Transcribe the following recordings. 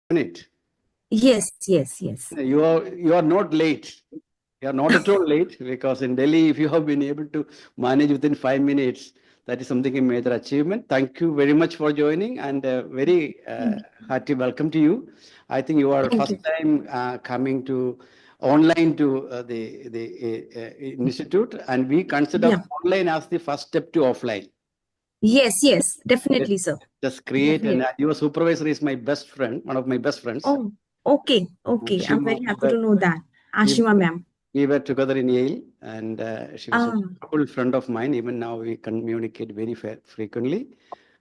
minute. Yes, yes, yes. You are not late. You are not at all late because in Delhi, if you have been able to manage within 5 minutes, that is something a major achievement. Thank you very much for joining and very Thank hearty welcome to you. I think you are thank first you. time coming to online to the institute, and we consider Yeah. online as the first step to offline. Yes, yes, Yes, definitely, sir. just create, and Definitely. your supervisor is my best friend, one of my best friends. Oh, okay, okay. I'm Ashima, very happy to know that. we, Ashima ma'am. we were together in Yale, and she was a Ah, wonderful friend of mine. Even now, we communicate very frequently.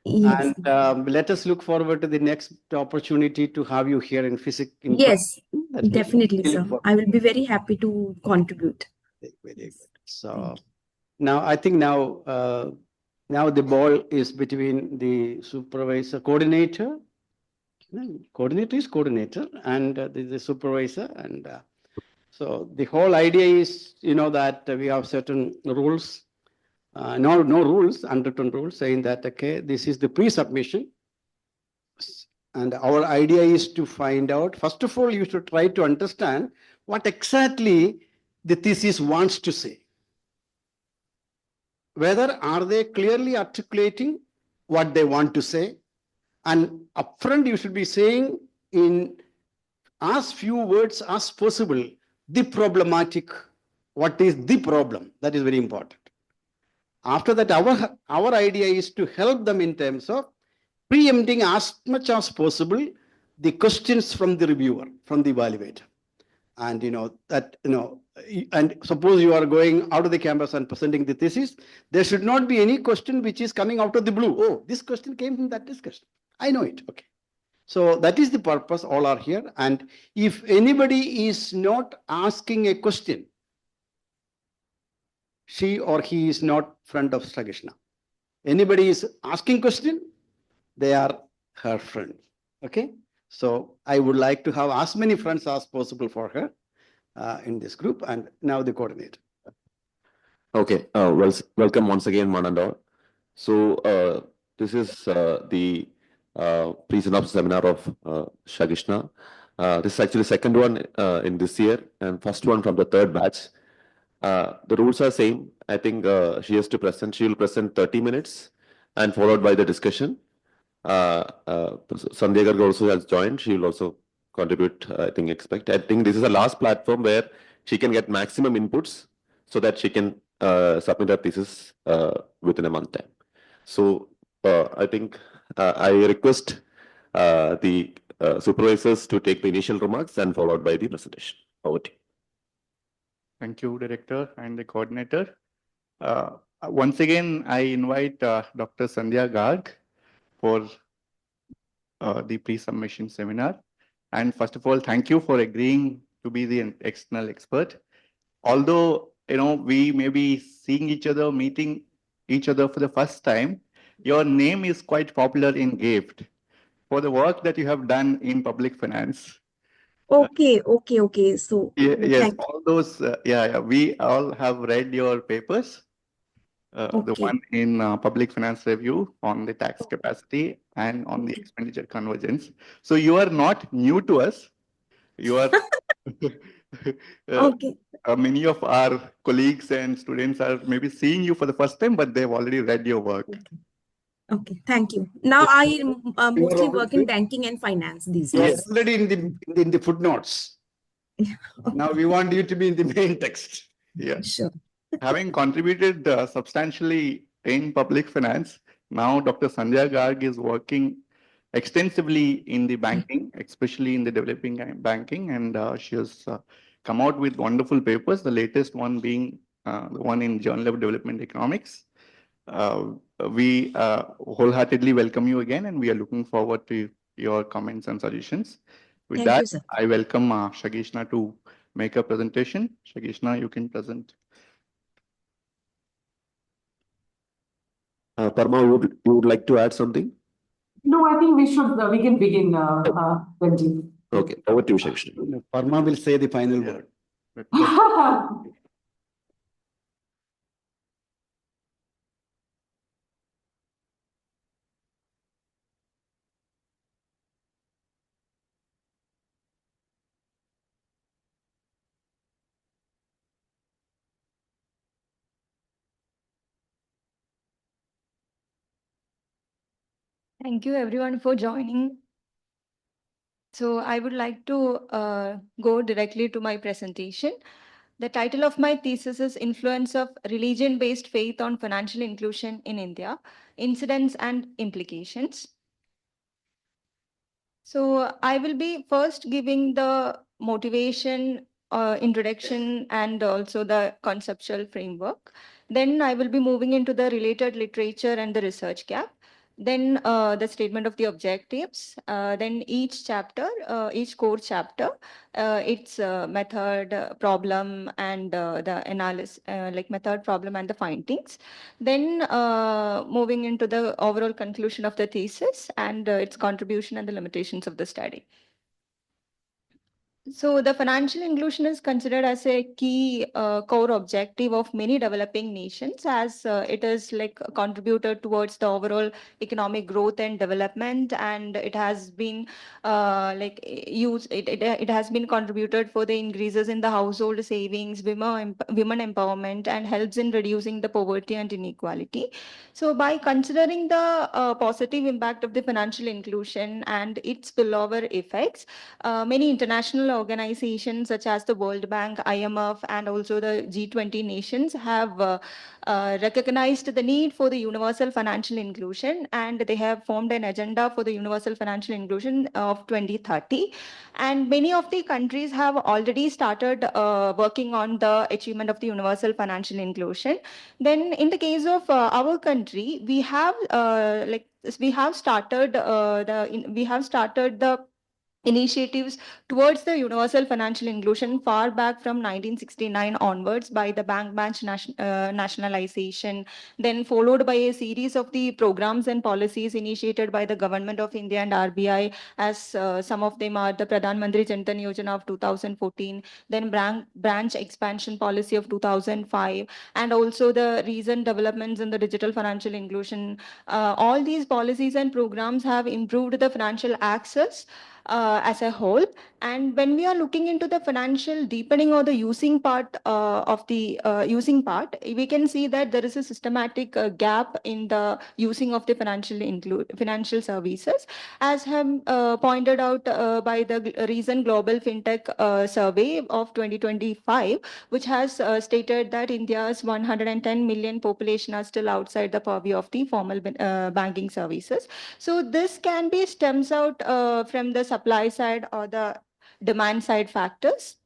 yes. And let us look forward to the next opportunity to have you here in physics in person. Yes, That definitely, we look sir. forward I will be very happy to contribute. to. Very good. Yes. So Thank now I think now the ball is between the supervisor coordinator. No, coordinator is coordinator, and the supervisor, and so the whole idea is, that we have certain rules, no rules, unwritten rules saying that, okay, this is the pre-submission. And our idea is to find out, first of all, you should try to understand what exactly the thesis wants to say. Whether are they clearly articulating what they want to say? And upfront, you should be saying in as few words as possible the problematic, what is the problem. That is very important. After that, our idea is to help them in terms of preempting as much as possible the questions from the reviewer, from the evaluator. And and suppose you are going out of the campus and presenting the thesis, there should not be any question which is coming out of the blue. Oh, this question came from that discussion. I know it. Okay. So that is the purpose. All are here. And if anybody is not asking a question, she or he is not friend of Shagishna. Anybody is asking question, they are her friend. Okay. So I would like to have as many friends as possible for her in this group. And now the coordinator. Okay, welcome once again, one and all. So, this is the pre-synopsis seminar of Shagishna. This is actually second one in this year and first one from the third batch. The rules are same. I think she will present 30 minutes and followed by the discussion. Sandhya Garg also has joined. She will also contribute, I think this is the last platform where she can get maximum inputs so that she can submit her thesis within a month time. So I think I request the supervisors to take the initial remarks and followed by the presentation. Over to you. Thank you, Director and the Coordinator. Once again, I invite Dr. Sandhya Garg for the pre-submission seminar. And first of all, thank you for agreeing to be the external expert. Although, we may be seeing each other, meeting each other for the first time, your name is quite popular in GIFT for the work that you have done in public finance. Okay, okay, okay. So, Yes, thank all those, we all have read your papers. The Okay. one in public finance review on the tax capacity and on the expenditure convergence. So you are not new to us. You are uh, Okay. many of our colleagues and students are maybe seeing you for the first time, but they've already read your work. Okay. Thank you. Now I You are mostly work in banking and finance these you are days. Yes. already in the footnotes. Now we want you to be in the main text. Yeah. Sure. Having contributed substantially in public finance, now Dr. Sandhya Garg is working extensively in the banking, especially in the developing banking, and she has come out with wonderful papers, the latest one being the one in Journal of Development Economics. We wholeheartedly welcome you again, and we are looking forward to your comments and suggestions. With Thank you, that, sir. I welcome Shagishna to make a presentation. Shagishna, you can present. Parma, you would like to add something? No, I think we can begin, Ranjit. Okay, over to you, Shagishna. Parma will say the final word. Thank you everyone for joining. So I would like to go directly to my presentation. The title of my thesis is Influence of Religion-Based Faith on Financial Inclusion in India, Incidents and Implications. So I will be first giving the motivation, introduction, and also the conceptual framework. Then I will be moving into the related literature and the research gap. Then the statement of the objectives. Then each chapter, each core chapter, its method, problem, and the analysis, like method, problem, and the findings. Then moving into the overall conclusion of the thesis and its contribution and the limitations of the study. So the financial inclusion is considered as a key core objective of many developing nations, as it is like contributed towards the overall economic growth and development, and it has been like used. It has been contributed for the increases in the household savings, women empowerment, and helps in reducing the poverty and inequality. So by considering the positive impact of the financial inclusion and its spillover effects, many international organizations such as the World Bank, IMF, and also the G20 nations have recognized the need for the universal financial inclusion, and they have formed an agenda for the universal financial inclusion of 2030. And many of the countries have already started working on the achievement of the universal financial inclusion. Then, in the case of our country, we have we have started the initiatives towards the universal financial inclusion far back from 1969 onwards by the bank branch nationalization, then followed by a series of the programs and policies initiated by the government of India and RBI, as some of them are the Pradhan Mantri Jan Dhan Yojana of 2014, then branch expansion policy of 2005, and also the recent developments in the digital financial inclusion. All these policies and programs have improved the financial access as a whole. And when we are looking into the financial deepening or the using part of the using part, we can see that there is a systematic gap in the using of the financial services, as have pointed out by the recent global fintech survey of 2025, which has stated that India's 110 million population are still outside the purview of the formal banking services. So this can be stems out from the supply side or the demand side factors.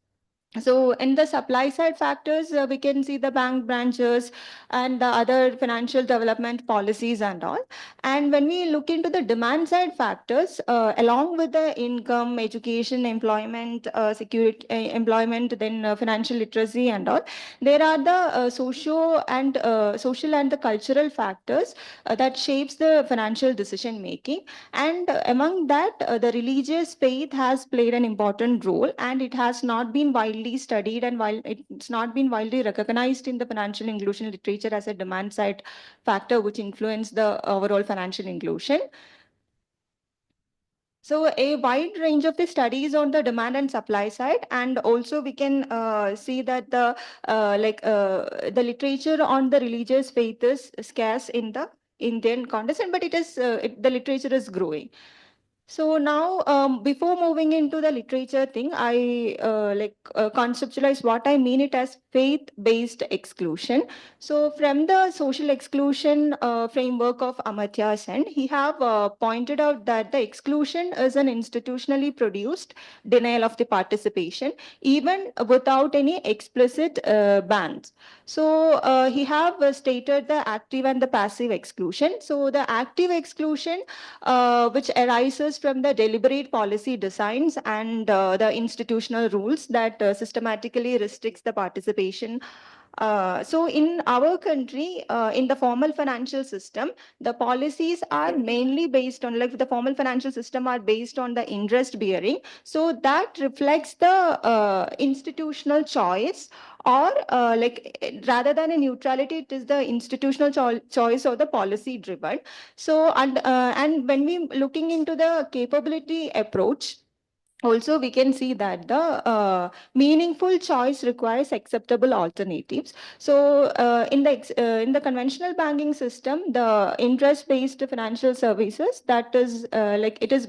So in the supply side factors, we can see the bank branches and the other financial development policies and all. And when we look into the demand side factors, along with the income, education, employment, security, employment, then financial literacy and all, there are the social and the cultural factors that shapes the financial decision making. And among that, the religious faith has played an important role, and it has not been widely studied, and while it's not been widely recognized in the financial inclusion literature as a demand side factor which influence the overall financial inclusion. So a wide range of the studies on the demand and supply side, and also we can see that the literature on the religious faith is scarce in the Indian context, but the literature is growing. So now, before moving into the literature thing, I conceptualize what I mean it as faith-based exclusion. So from the social exclusion framework of Amartya Sen, he have pointed out that the exclusion is an institutionally produced denial of the participation, even without any explicit bans. So he have stated the active and the passive exclusion. So the active exclusion, which arises from the deliberate policy designs and the institutional rules that systematically restricts the participation. So in our country, in the formal financial system, the policies are mainly based on, like the formal financial system are based on the interest bearing. So that reflects the institutional choice, or rather than a neutrality, it is the institutional choice or the policy driven. So and when we looking into the capability approach, also we can see that the meaningful choice requires acceptable alternatives. So in the conventional banking system, the interest based financial services, that is it is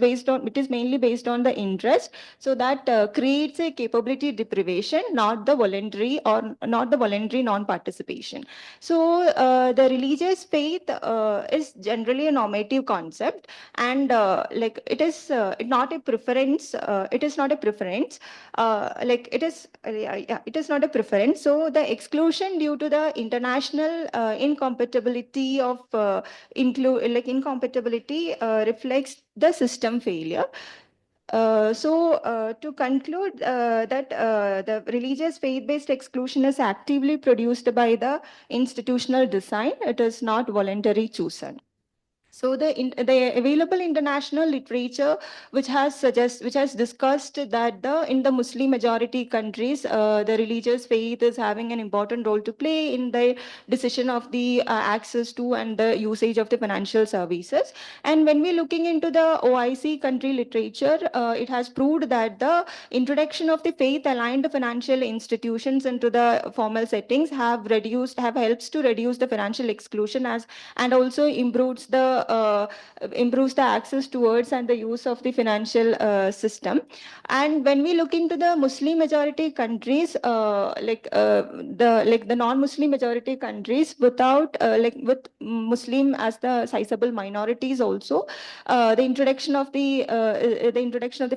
mainly based on the interest, so that creates a capability deprivation, not the voluntary non participation. So the religious faith is generally a normative concept, and not a preference. It is not a preference. It is not a preference. So the exclusion due to the international incompatibility of incompatibility reflects the system failure. To conclude, the religious faith-based exclusion is actively produced by the institutional design. It is not voluntary chosen. So the available international literature which has discussed that in the Muslim majority countries, the religious faith is having an important role to play in the decision of the access to and the usage of the financial services. And when we're looking into the OIC country literature, it has proved that the introduction of the faith aligned financial institutions into the formal settings have helps to reduce the financial exclusion and also improves the access towards and the use of the financial system. And when we look into the Muslim majority countries, the non-Muslim majority countries without with Muslim as the sizable minorities also, the introduction of the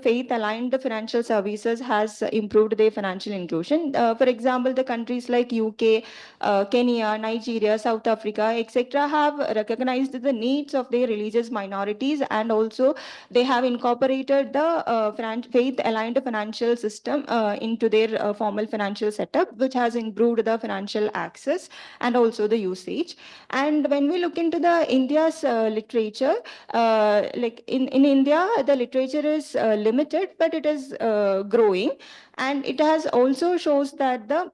faith aligned financial services has improved their financial inclusion. For example, the countries like UK, Kenya, Nigeria, South Africa, etc., have recognized the needs of their religious minorities, and also they have incorporated the faith-aligned financial system into their formal financial setup, which has improved the financial access and also the usage. And when we look into the India's literature, in India, the literature is limited, but it is growing, and it has also shows that the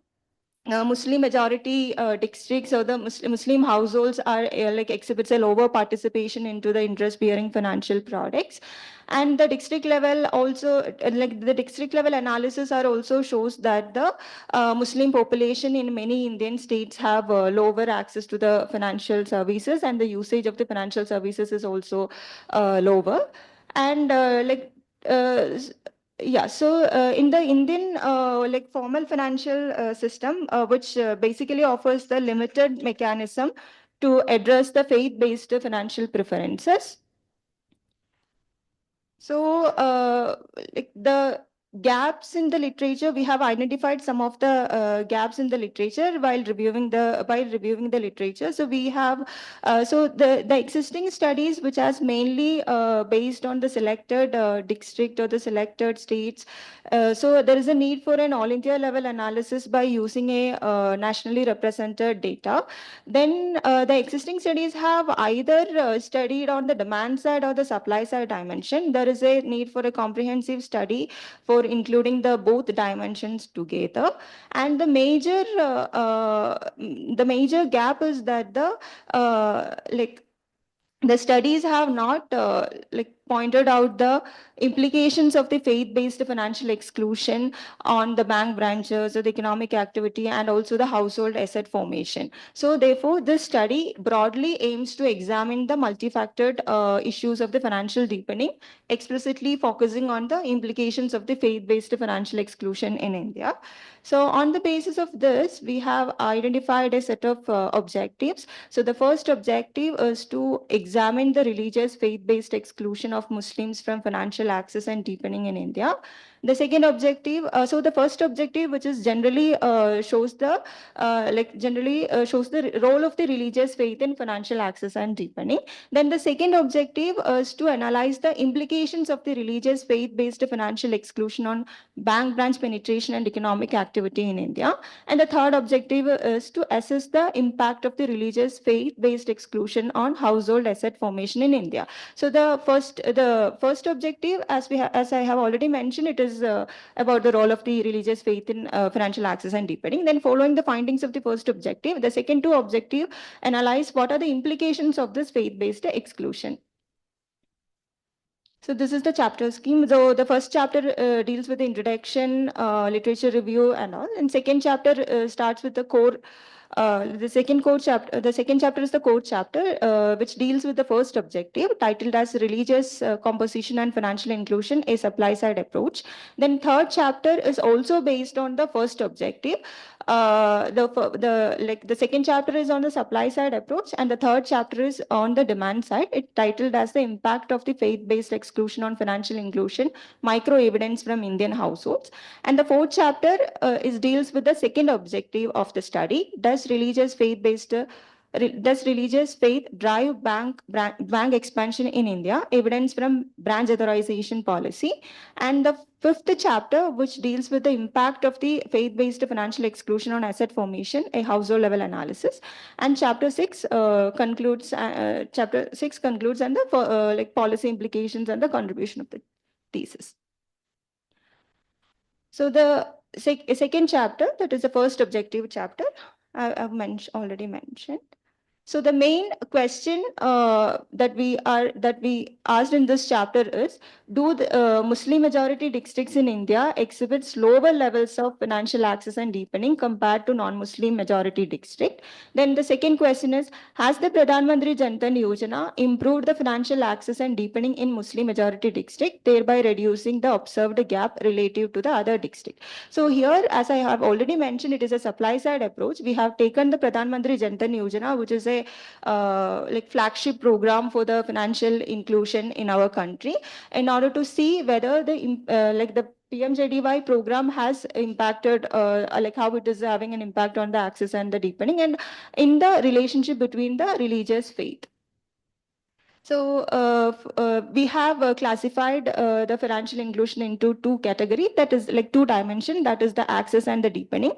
Muslim majority districts or the Muslim households are exhibits a lower participation into the interest bearing financial products. And the district level also, the district level analysis are also shows that the Muslim population in many Indian states have lower access to the financial services, and the usage of the financial services is also lower. And uh, yeah, so in the Indian formal financial system, which basically offers the limited mechanism to address the faith-based financial preferences. So, the gaps in the literature, we have identified some of the gaps in the literature while reviewing the literature. So we have the existing studies, which has mainly based on the selected district or the selected states. So there is a need for an all India level analysis by using a nationally represented data. Then the existing studies have either studied on the demand side or the supply side dimension. There is a need for a comprehensive study for including the both dimensions together. And the major gap is that the studies have not pointed out the implications of the faith-based financial exclusion on the bank branches or the economic activity and also the household asset formation. So therefore, this study broadly aims to examine the multifactored issues of the financial deepening, explicitly focusing on the implications of the faith-based financial exclusion in India. So on the basis of this, we have identified a set of objectives. So the first objective is to examine the religious faith-based exclusion of Muslims from financial access and deepening in India. The second objective, so the first objective, which is generally shows the shows the role of the religious faith in financial access and deepening. Then the second objective is to analyze the implications of the religious faith-based financial exclusion on bank branch penetration and economic activity in India. And the third objective is to assess the impact of the religious faith-based exclusion on household asset formation in India. So the first objective, as I have already mentioned, it is about the role of the religious faith in financial access and deepening. Then following the findings of the first objective, the second two objective analyze what are the implications of this faith-based exclusion. So this is the chapter scheme. So the first chapter deals with the introduction, literature review and all. And second chapter starts with the core. The second chapter is the core chapter, which deals with the first objective, titled as religious composition and financial inclusion, a supply side approach. Then third chapter is also based on the first objective. The second chapter is on the supply side approach, and the third chapter is on the demand side. It titled as the impact of the faith-based exclusion on financial inclusion, micro evidence from Indian households. And the fourth chapter deals with the second objective of the study. Does religious faith drive bank expansion in India? Evidence from branch authorization policy. And the fifth chapter, which deals with the impact of the faith-based financial exclusion on asset formation, a household level analysis. And chapter six concludes. Chapter six concludes and the policy implications and the contribution of the thesis. So the second chapter, that is the first objective chapter, I've already mentioned. So the main question that we asked in this chapter is: do the Muslim majority districts in India exhibit lower levels of financial access and deepening compared to non-Muslim majority district? Then the second question is: has the Pradhan Mantri Jan Dhan Yojana improved the financial access and deepening in Muslim majority district, thereby reducing the observed gap relative to the other district? So here, as I have already mentioned, it is a supply side approach. We have taken the Pradhan Mantri Jan Dhan Yojana, which is a flagship program for the financial inclusion in our country, in order to see whether the PMJDY program has impacted, how it is having an impact on the access and the deepening, and in the relationship between the religious faith. So we have classified the financial inclusion into two categories, that is like two dimensions, that is the access and the deepening.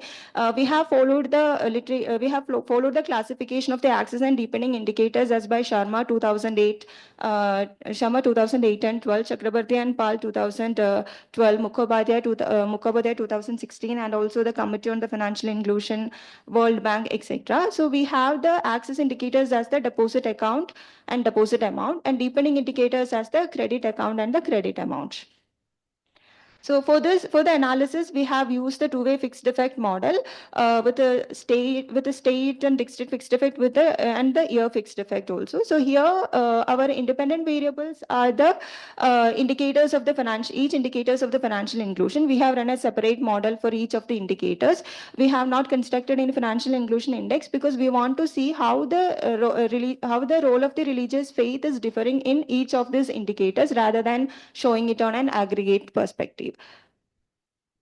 We have followed the classification of the access and deepening indicators as by Sharma 2008, Sharma 2008 and 12, Chakrabarti and Pal 2012, Mukhopadhyay 2016, and also the Committee on the Financial Inclusion, World Bank, etc. So we have the access indicators as the deposit account and deposit amount, and deepening indicators as the credit account and the credit amount. So for the analysis, we have used the two-way fixed effect model with a state and district fixed effect and the year fixed effect also. So here our independent variables are the indicators of the financial inclusion. We have run a separate model for each of the indicators. We have not constructed any financial inclusion index because we want to see how the role of the religious faith is differing in each of these indicators rather than showing it on an aggregate perspective.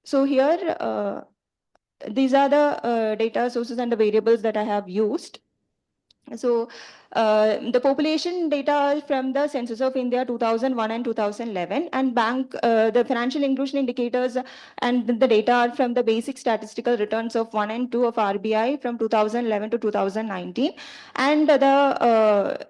So here, these are the data sources and the variables that I have used. So the population data from the Census of India 2001 and 2011, and the financial inclusion indicators and the data are from the basic statistical returns of 1 and 2 of RBI from 2011 to 2019, and the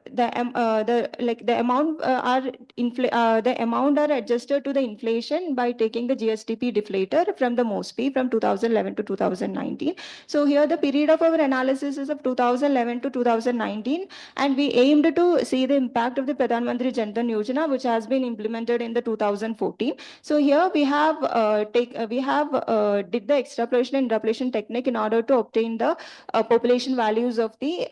amount are adjusted to the inflation by taking the GSTP deflator from the MOSPI from 2011 to 2019. So here the period of our analysis is of 2011 to 2019, and we aimed to see the impact of the Pradhan Mantri Jan Dhan Yojana, which has been implemented in the 2014. So here we have did the extrapolation and interpolation technique in order to obtain the population values of the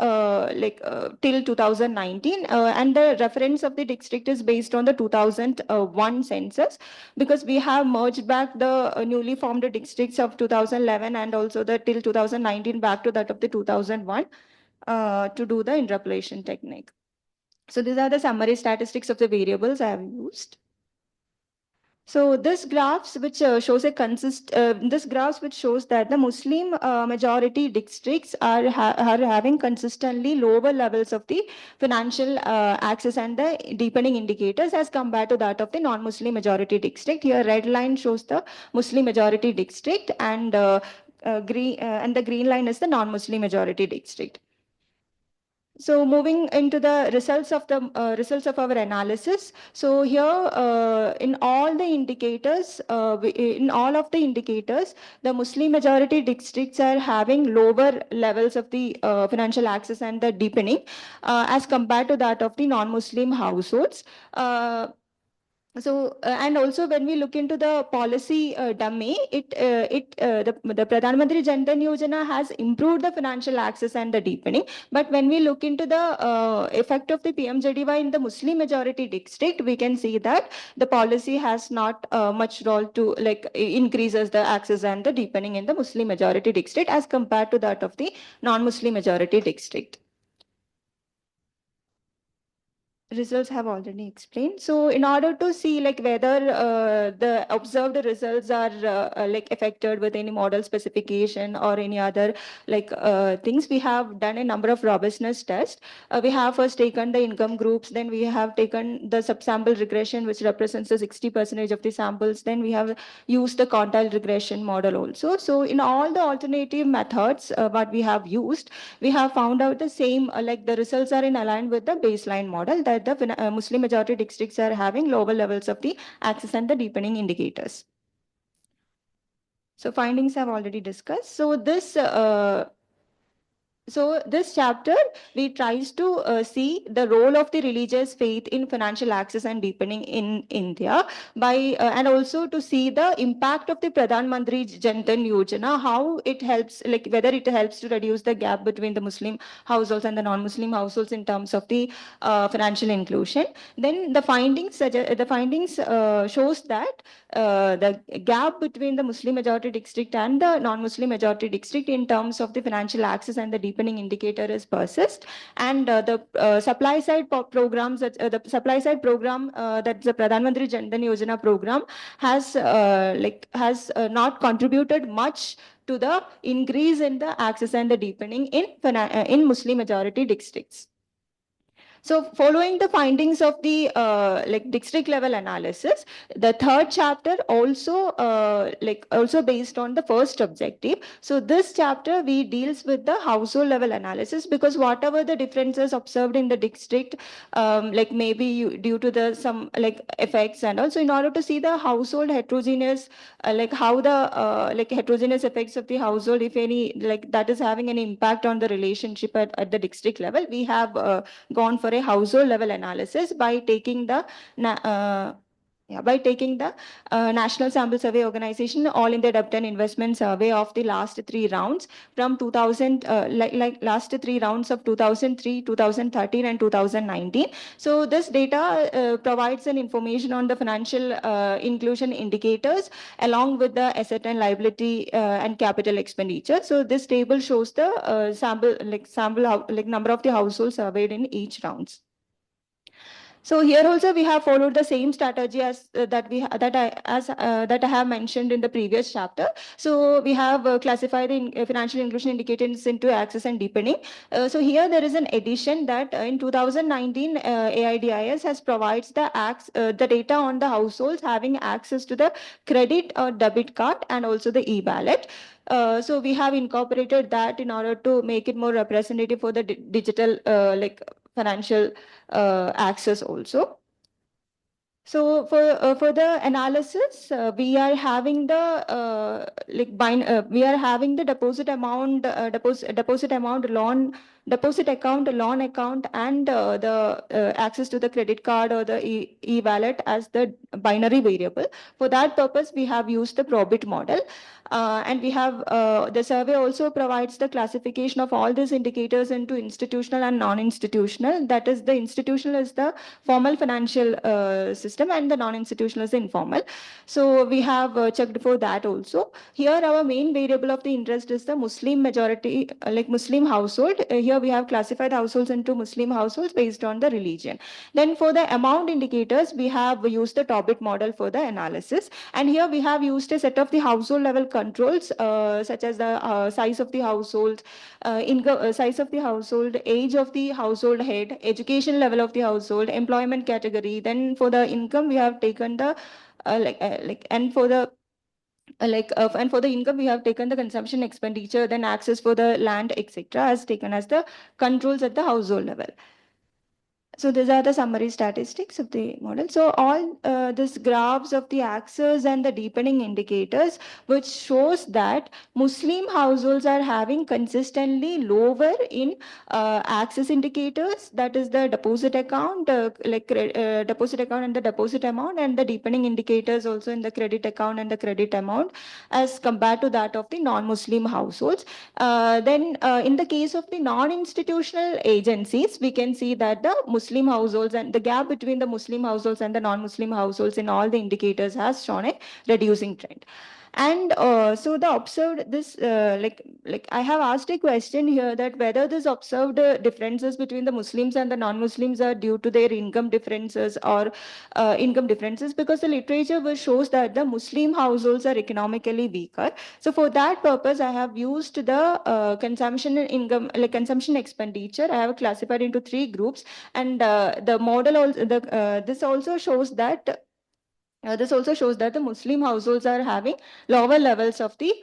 till 2019, and the reference of the district is based on the 2001 census, because we have merged back the newly formed districts of 2011 and also the till 2019 back to that of the 2001 to do the interpolation technique. So these are the summary statistics of the variables I have used. So this graphs which shows that the Muslim majority districts are having consistently lower levels of the financial access and the deepening indicators as compared to that of the non-Muslim majority district. Here red line shows the Muslim majority district, and the green line is the non-Muslim majority district. So moving into the results of our analysis. So here in all of the indicators, the Muslim majority districts are having lower levels of the financial access and the deepening as compared to that of the non-Muslim households. So and also when we look into the policy domain, the Pradhan Mantri Jan Dhan Yojana has improved the financial access and the deepening. But when we look into the effect of the PMJDY in the Muslim majority district, we can see that the policy has not much role to increases the access and the deepening in the Muslim majority district as compared to that of the non-Muslim majority district. Results have already explained. So in order to see whether the observed results are affected with any model specification or any other things, we have done a number of robustness tests. We have first taken the income groups, then we have taken the subsample regression, which represents the 60% of the samples. Then we have used the quantile regression model also. So in all the alternative methods what we have used, we have found out the same, the results are in aligned with the baseline model that the Muslim majority districts are having lower levels of the access and the deepening indicators. So findings have already discussed. So this chapter, we tries to see the role of the religious faith in financial access and deepening in India and also to see the impact of the Pradhan Mantri Jan Dhan Yojana, how it helps, whether it helps to reduce the gap between the Muslim households and the non-Muslim households in terms of the financial inclusion. Then the findings shows that the gap between the Muslim majority district and the non-Muslim majority district in terms of the financial access and the deepening indicator is persist, and the supply side programs, the supply side program that the Pradhan Mantri Jan Dhan Yojana program has not contributed much to the increase in the access and the deepening in Muslim majority districts. So following the findings of the district level analysis, the third chapter also also based on the first objective. So this chapter we deals with the household level analysis, because whatever the differences observed in the district, maybe due to the some effects, and also in order to see the household heterogeneous, how the heterogeneous effects of the household, if any, that is having an impact on the relationship at the district level, we have gone for a household level analysis by taking the National Sample Survey Organization All India Debt and Investment Survey of the last 3 rounds from 2000, last 3 rounds of 2003, 2013, and 2019. So this data provides an information on the financial inclusion indicators along with the asset and liability and capital expenditure. So this table shows the number of the households surveyed in each rounds. So here also we have followed the same strategy as that I have mentioned in the previous chapter. So we have classified the financial inclusion indicators into access and deepening. So here there is an addition that in 2019 AIDIS has provides the data on the households having access to the credit or debit card and also the e-wallet. So we have incorporated that in order to make it more representative for the digital financial access also. So for the analysis, we are having the deposit amount, deposit account, loan account, and the access to the credit card or the e-wallet as the binary variable. For that purpose, we have used the Probit model. And we have the survey also provides the classification of all these indicators into institutional and non-institutional. That is, the institutional is the formal financial system and the non-institutional is informal. So we have checked for that also. Here our main variable of the interest is the Muslim majority, Muslim household. Here we have classified households into Muslim households based on the religion. Then for the amount indicators, we have used the Tobit model for the analysis. And here we have used a set of the household level controls such as the size of the household, size of the household, age of the household head, education level of the household, employment category. Then for the income, we have taken the and for the and for the income, we have taken the consumption expenditure, then access for the land, etc., as taken as the controls at the household level. So these are the summary statistics of the model. So all these graphs of the axis and the deepening indicators, which shows that Muslim households are having consistently lower in axis indicators, that is the deposit account, deposit account and the deposit amount, and the deepening indicators also in the credit account and the credit amount, as compared to that of the non-Muslim households. Then in the case of the non-institutional agencies, we can see that the Muslim households and the gap between the Muslim households and the non-Muslim households in all the indicators has shown a reducing trend. And so the observed this like I have asked a question here that whether this observed differences between the Muslims and the non-Muslims are due to their income differences or income differences, because the literature which shows that the Muslim households are economically weaker. So for that purpose, I have used the consumption income, like consumption expenditure. I have classified into 3 groups, and the model also this also shows that the Muslim households are having lower levels of the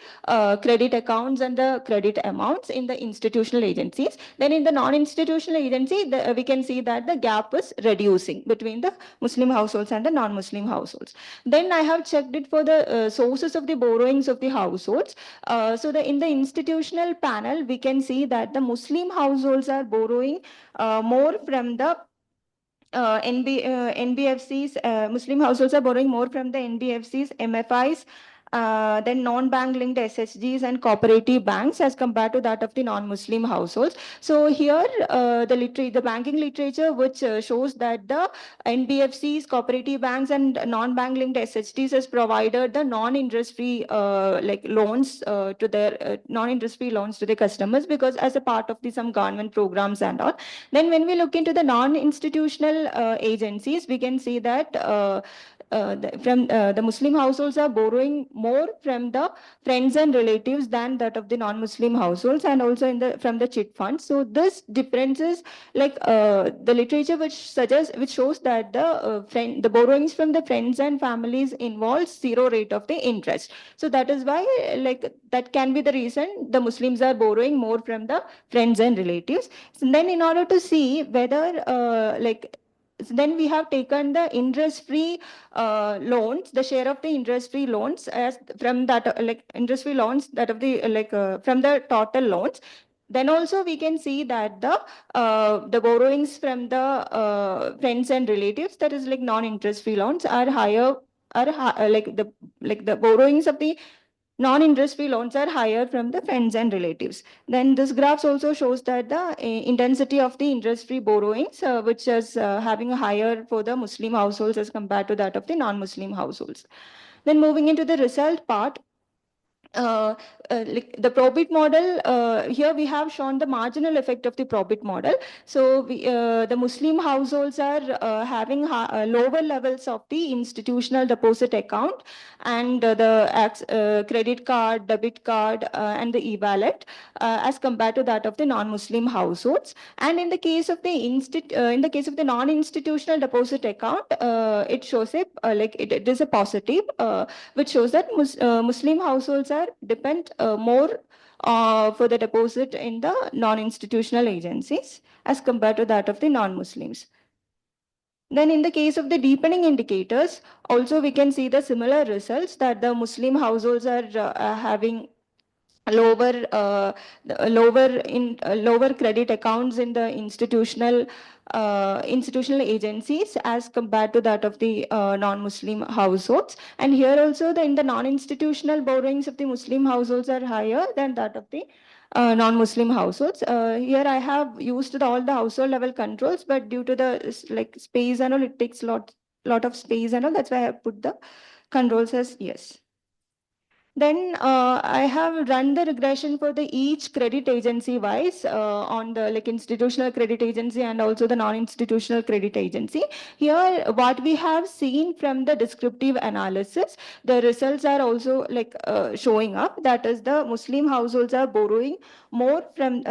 credit accounts and the credit amounts in the institutional agencies. Then in the non-institutional agency, we can see that the gap is reducing between the Muslim households and the non-Muslim households. Then I have checked it for the sources of the borrowings of the households. In the institutional panel, we can see that the Muslim households are borrowing more from the NBFCs. Muslim households are borrowing more from the NBFCs, MFIs, then non-bank linked SHGs and cooperative banks as compared to that of the non-Muslim households. So here the banking literature which shows that the NBFCs, cooperative banks and non-bank linked SHGs has provided the non-interest free loans to their non-interest free loans to the customers, because as a part of some government programs and all. Then when we look into the non-institutional agencies, we can see that the Muslim households are borrowing more from the friends and relatives than that of the non-Muslim households, and also from the chit funds. So this differences, the literature which shows that the borrowings from the friends and families involves 0 rate of the interest. So that is why that can be the reason the Muslims are borrowing more from the friends and relatives. So then in order to see whether then we have taken the interest-free loans, the share of the interest-free loans as from that interest-free loans that of the from the total loans. Then also we can see that the borrowings from the friends and relatives, that is non-interest-free loans, are higher, the borrowings of the non-interest-free loans are higher from the friends and relatives. Then this graph also shows that the intensity of the interest-free borrowings, which is having a higher for the Muslim households as compared to that of the non-Muslim households. Then moving into the result part, the Probit model, here we have shown the marginal effect of the Probit model. So the Muslim households are having lower levels of the institutional deposit account and the credit card, debit card, and the e-wallet as compared to that of the non-Muslim households. And in the case of the non-institutional deposit account, it shows it is a positive, which shows that Muslim households are depend more for the deposit in the non-institutional agencies as compared to that of the non-Muslims. Then in the case of the deepening indicators, also we can see the similar results, that the Muslim households are having lower credit accounts in the institutional agencies as compared to that of the non-Muslim households. And here also in the non-institutional borrowings of the Muslim households are higher than that of the non-Muslim households. Here I have used all the household level controls, but due to the space and all, it takes lot of space and all. That's why I have put the controls as yes. Then I have run the regression for the each credit agency wise on the institutional credit agency and also the non-institutional credit agency. Here, what we have seen from the descriptive analysis, the results are also showing up. That is, the Muslim households are borrowing more from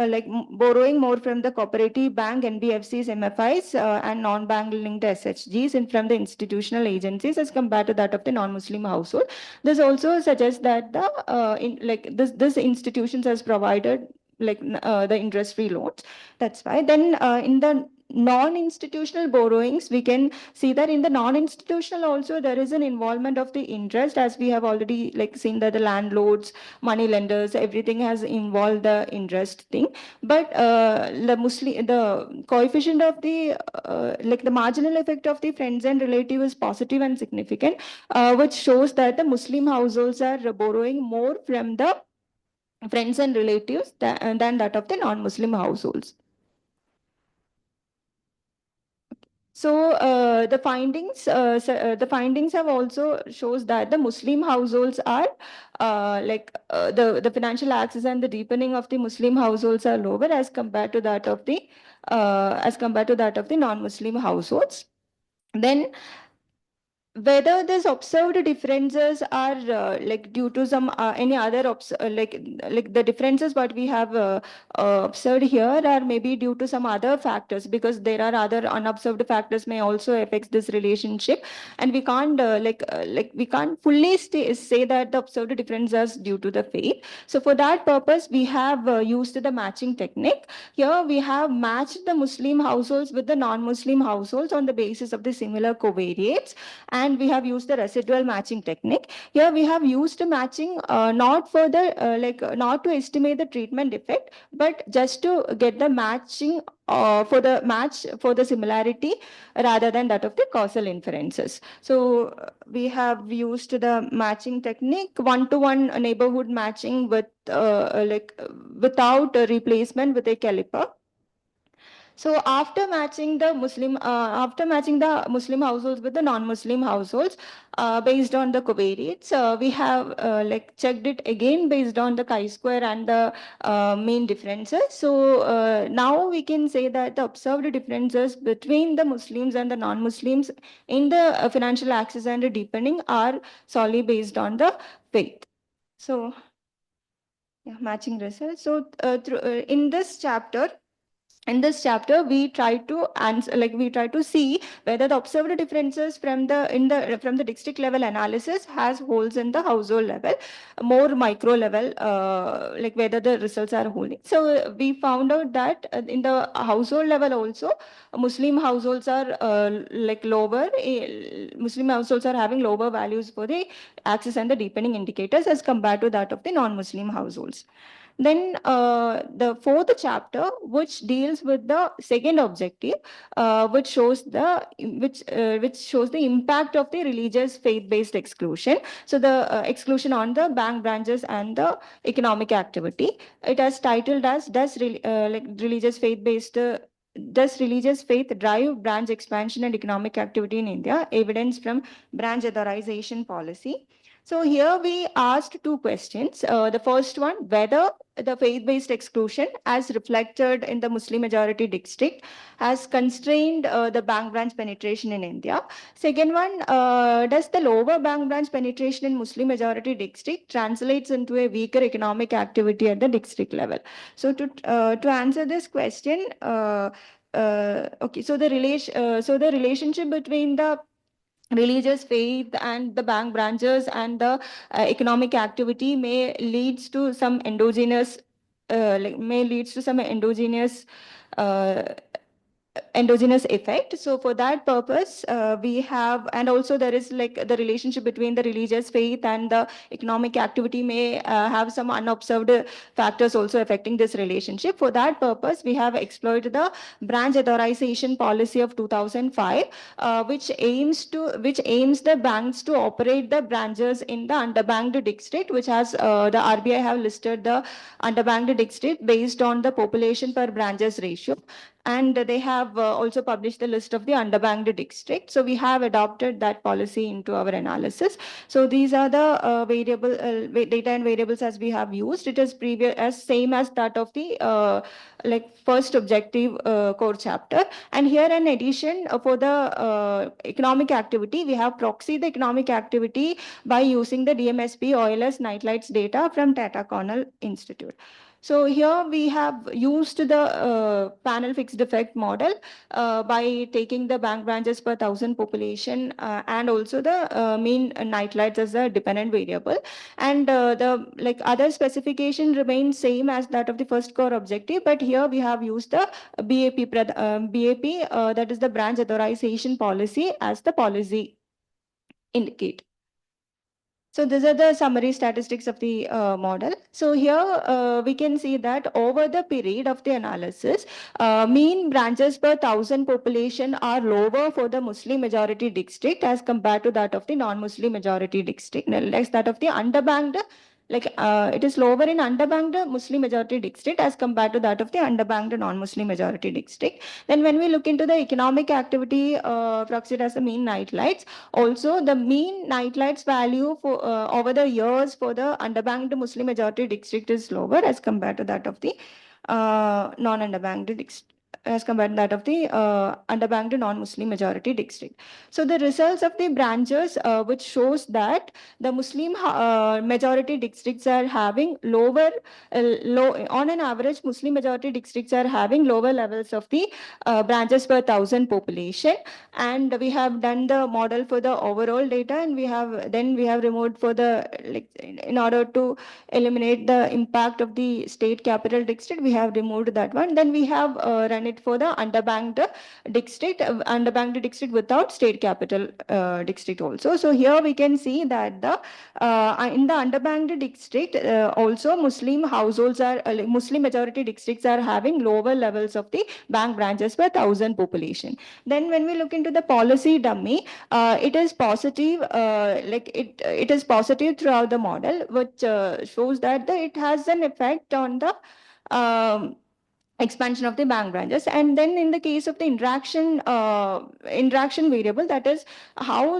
borrowing more from the cooperative bank, NBFCs, MFIs, and non-bank linked SHGs and from the institutional agencies as compared to that of the non-Muslim household. This also suggests that this institutions has provided the interest-free loans. That's why. Then in the non-institutional borrowings, we can see that in the non-institutional also there is an involvement of the interest, as we have already like seen that the landlords, money lenders, everything has involved the interest thing. But the coefficient of the like the marginal effect of the friends and relative is positive and significant, which shows that the Muslim households are borrowing more from the friends and relatives than that of the non-Muslim households. So the findings have also shows that the Muslim households are the financial access and the deepening of the Muslim households are lower as compared to that of the non-Muslim households. Then whether these observed differences are like due to some any other like the differences what we have observed here are maybe due to some other factors, because there are other unobserved factors may also affect this relationship, and we can't we can't fully say that the observed differences due to the faith. So for that purpose we have used the matching technique. Here we have matched the Muslim households with the non-Muslim households on the basis of the similar covariates, and we have used the residual matching technique. Here we have used matching not for the not to estimate the treatment effect, but just to get the matching for the match for the similarity rather than that of the causal inferences. So we have used the matching technique, one-to-one neighborhood matching with without a replacement with a caliper. So after matching the Muslim households with the non-Muslim households based on the covariates, we have checked it again based on the chi-square and the mean differences. So now we can say that the observed differences between the Muslims and the non-Muslims in the financial access and the deepening are solely based on the faith. So yeah, matching results. So in this chapter, we try to answer, we try to see whether the observed differences from the district level analysis has holes in the household level, more micro level, whether the results are holding. So we found out that in the household level also, Muslim households are lower. Muslim households are having lower values for the access and the deepening indicators as compared to that of the non-Muslim households. Then the fourth chapter, which deals with the second objective, which shows the impact of the religious faith-based exclusion. So the exclusion on the bank branches and the economic activity. It has titled as does religious faith drive branch expansion and economic activity in India? Evidence from branch authorization policy. So here we asked two questions. The first one, whether the faith-based exclusion as reflected in the Muslim majority district has constrained the bank branch penetration in India. Second one, does the lower bank branch penetration in Muslim majority district translates into a weaker economic activity at the district level? So to answer this question, okay, so the relationship between the religious faith and the bank branches and the economic activity may leads to some endogenous uh, endogenous effect. So for that purpose, we have, and also there is the relationship between the religious faith and the economic activity may have some unobserved factors also affecting this relationship. For that purpose, we have explored the branch authorization policy of 2005, which aims the banks to operate the branches in the underbanked district, which has the RBI have listed the underbanked district based on the population per branches ratio, and they have also published the list of the underbanked district. So we have adopted that policy into our analysis. So these are the data and variables as we have used. It is same as that of the first objective core chapter. And here in addition, for the economic activity, we have proxy the economic activity by using the DMSP OLS nightlights data from Tata Cornell Institute. So here we have used the panel fixed effect model by taking the bank branches per 1,000 population and also the mean night lights as a dependent variable. And the like other specification remains same as that of the first core objective, but here we have used the BAP, that is the branch authorization policy as the policy indicate. So these are the summary statistics of the model. So here we can see that over the period of the analysis, mean branches per 1,000 population are lower for the Muslim majority district as compared to that of the non-Muslim majority district. Next, that of the underbanked, it is lower in underbanked Muslim majority district as compared to that of the underbanked non-Muslim majority district. Then when we look into the economic activity proxied as the mean night lights, also the mean night lights value for over the years for the underbanked Muslim majority district is lower as compared to that of the non-underbanked district, as compared to that of the underbanked non-Muslim majority district. So the results of the branches which shows that the Muslim majority districts are having lower, on an average, Muslim majority districts are having lower levels of the branches per 1,000 population. And we have done the model for the overall data, and we have removed for the in order to eliminate the impact of the state capital district, we have removed that one. Then we have run it for the underbanked district without state capital district also. So here we can see that the in the underbanked district also Muslim households are Muslim majority districts are having lower levels of the bank branches per 1,000 population. Then when we look into the policy dummy, it is positive, it is positive throughout the model, which shows that it has an effect on the expansion of the bank branches. And then in the case of the interaction variable, that is how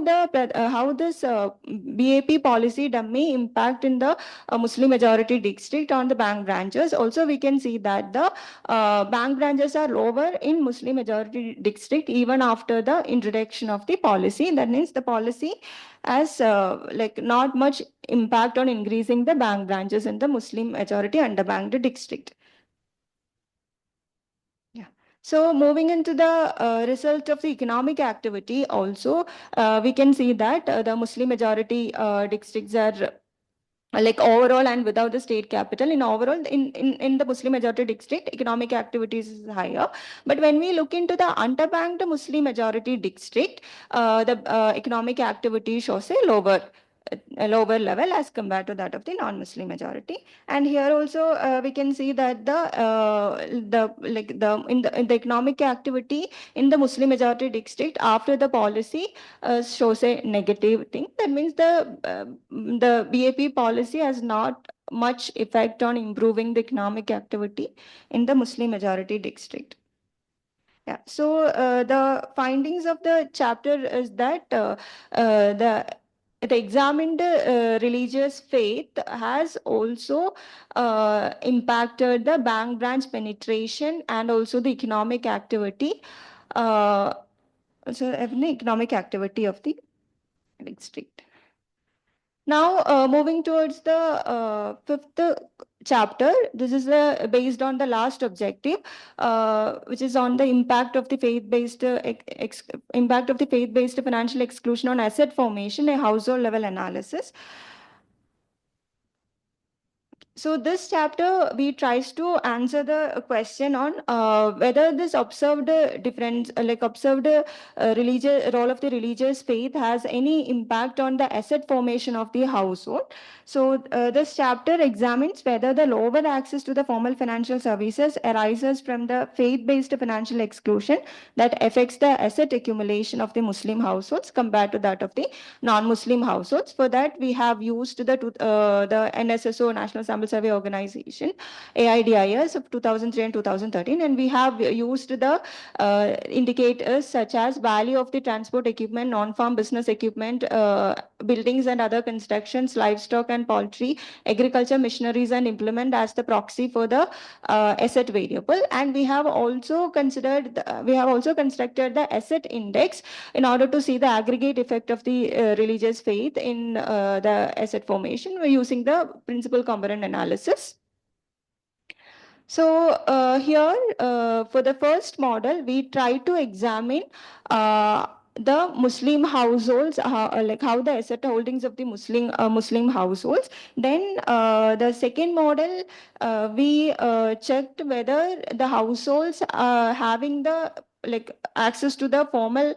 this BAP policy dummy impact in the Muslim majority district on the bank branches. Also we can see that the bank branches are lower in Muslim majority district even after the introduction of the policy. That means the policy has not much impact on increasing the bank branches in the Muslim majority underbanked district. So moving into the result of the economic activity also, we can see that the Muslim majority districts are overall and without the state capital. In overall, in the Muslim majority district, economic activities is higher. But when we look into the underbanked Muslim majority district, the economic activity shows a lower level as compared to that of the non-Muslim majority. And here also we can see that in the economic activity in the Muslim majority district after the policy shows a negative thing. That means the BAP policy has not much effect on improving the economic activity in the Muslim majority district. Yeah. So the findings of the chapter is that the examined religious faith has also impacted the bank branch penetration and also the economic activity. Economic activity of the district. Now, moving towards the fifth chapter, this is based on the last objective, which is on the impact of the faith-based financial exclusion on asset formation, a household level analysis. So this chapter, we tries to answer the question on whether this observed difference, observed religious role of the religious faith has any impact on the asset formation of the household. So this chapter examines whether the lower access to the formal financial services arises from the faith-based financial exclusion that affects the asset accumulation of the Muslim households compared to that of the non-Muslim households. For that, we have used the NSSO, National Sample Survey Organization, AIDS of 2003 and 2013, and we have used the indicators such as value of the transport equipment, non-farm business equipment, buildings and other constructions, livestock and poultry, agriculture machineries and implement as the proxy for the asset variable. And we have also constructed the asset index in order to see the aggregate effect of the religious faith in the asset formation. We're using the principal component analysis. So here, for the first model, we try to examine the Muslim households, like how the asset holdings of the Muslim households. Then the second model, we checked whether the households having the like access to the formal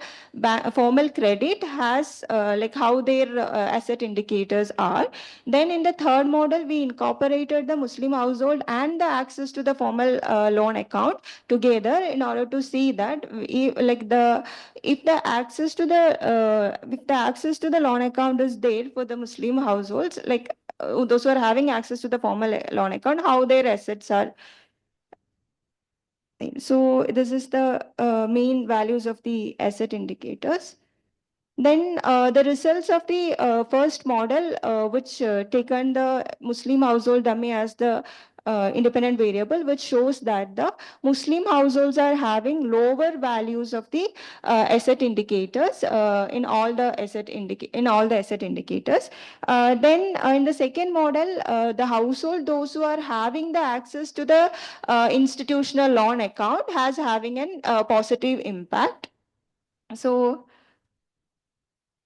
credit has like how their asset indicators are. Then in the third model, we incorporated the Muslim household and the access to the formal loan account together in order to see that if the access to the loan account is there for the Muslim households, like those who are having access to the formal loan account, how their assets are. So this is the main values of the asset indicators. Then the results of the first model, which taken the Muslim household dummy as the independent variable, which shows that the Muslim households are having lower values of the asset indicators in all the asset indicators. Then in the second model, the household, those who are having the access to the institutional loan account, has having an positive impact. So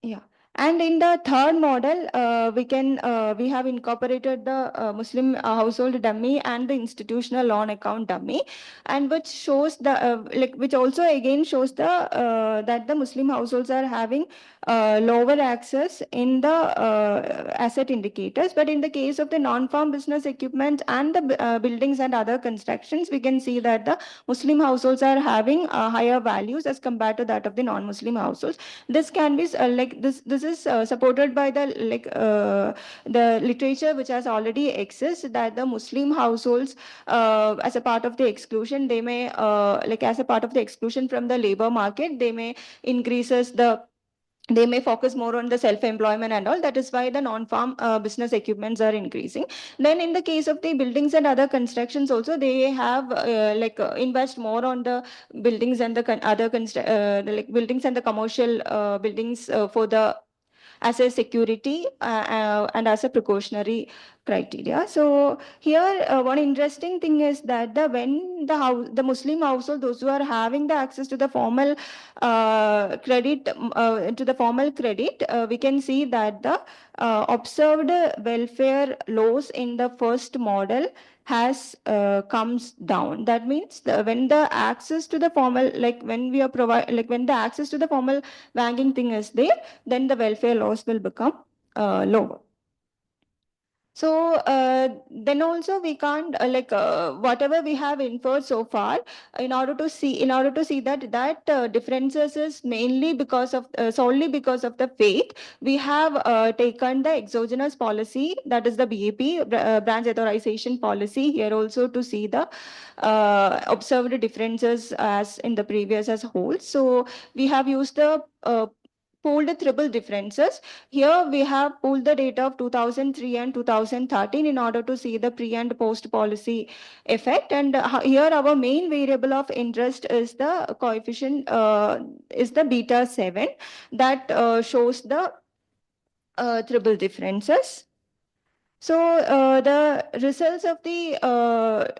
yeah. And in the third model, we have incorporated the Muslim household dummy and the institutional loan account dummy, and which shows the which also again shows the that the Muslim households are having lower access in the asset indicators. But in the case of the non-farm business equipment and the buildings and other constructions, we can see that the Muslim households are having higher values as compared to that of the non-Muslim households. This can be this is supported by the literature which has already exists, that the Muslim households as a part of the exclusion, they may as a part of the exclusion from the labor market, they may focus more on the self-employment and all. That is why the non-farm business equipments are increasing. Then in the case of the buildings and other constructions also, they have invest more on the buildings and the buildings and the commercial buildings for the as a security and as a precautionary criteria. So here one interesting thing is that when the Muslim household, those who are having the access to the formal credit we can see that the observed welfare loss in the first model has comes down. That means when the access to the formal, when the access to the formal banking thing is there, then the welfare loss will become lower. So then also we can't whatever we have inferred so far, in order to see that differences is mainly because of solely because of the faith. We have taken the exogenous policy, that is the BAP, branch authorization policy, here also to see the observed differences as in the previous as whole. So we have used the pooled triple differences. Here we have pulled the data of 2003 and 2013 in order to see the pre and post policy effect. And here our main variable of interest is the coefficient, is the beta 7, that shows the triple differences. So the results of the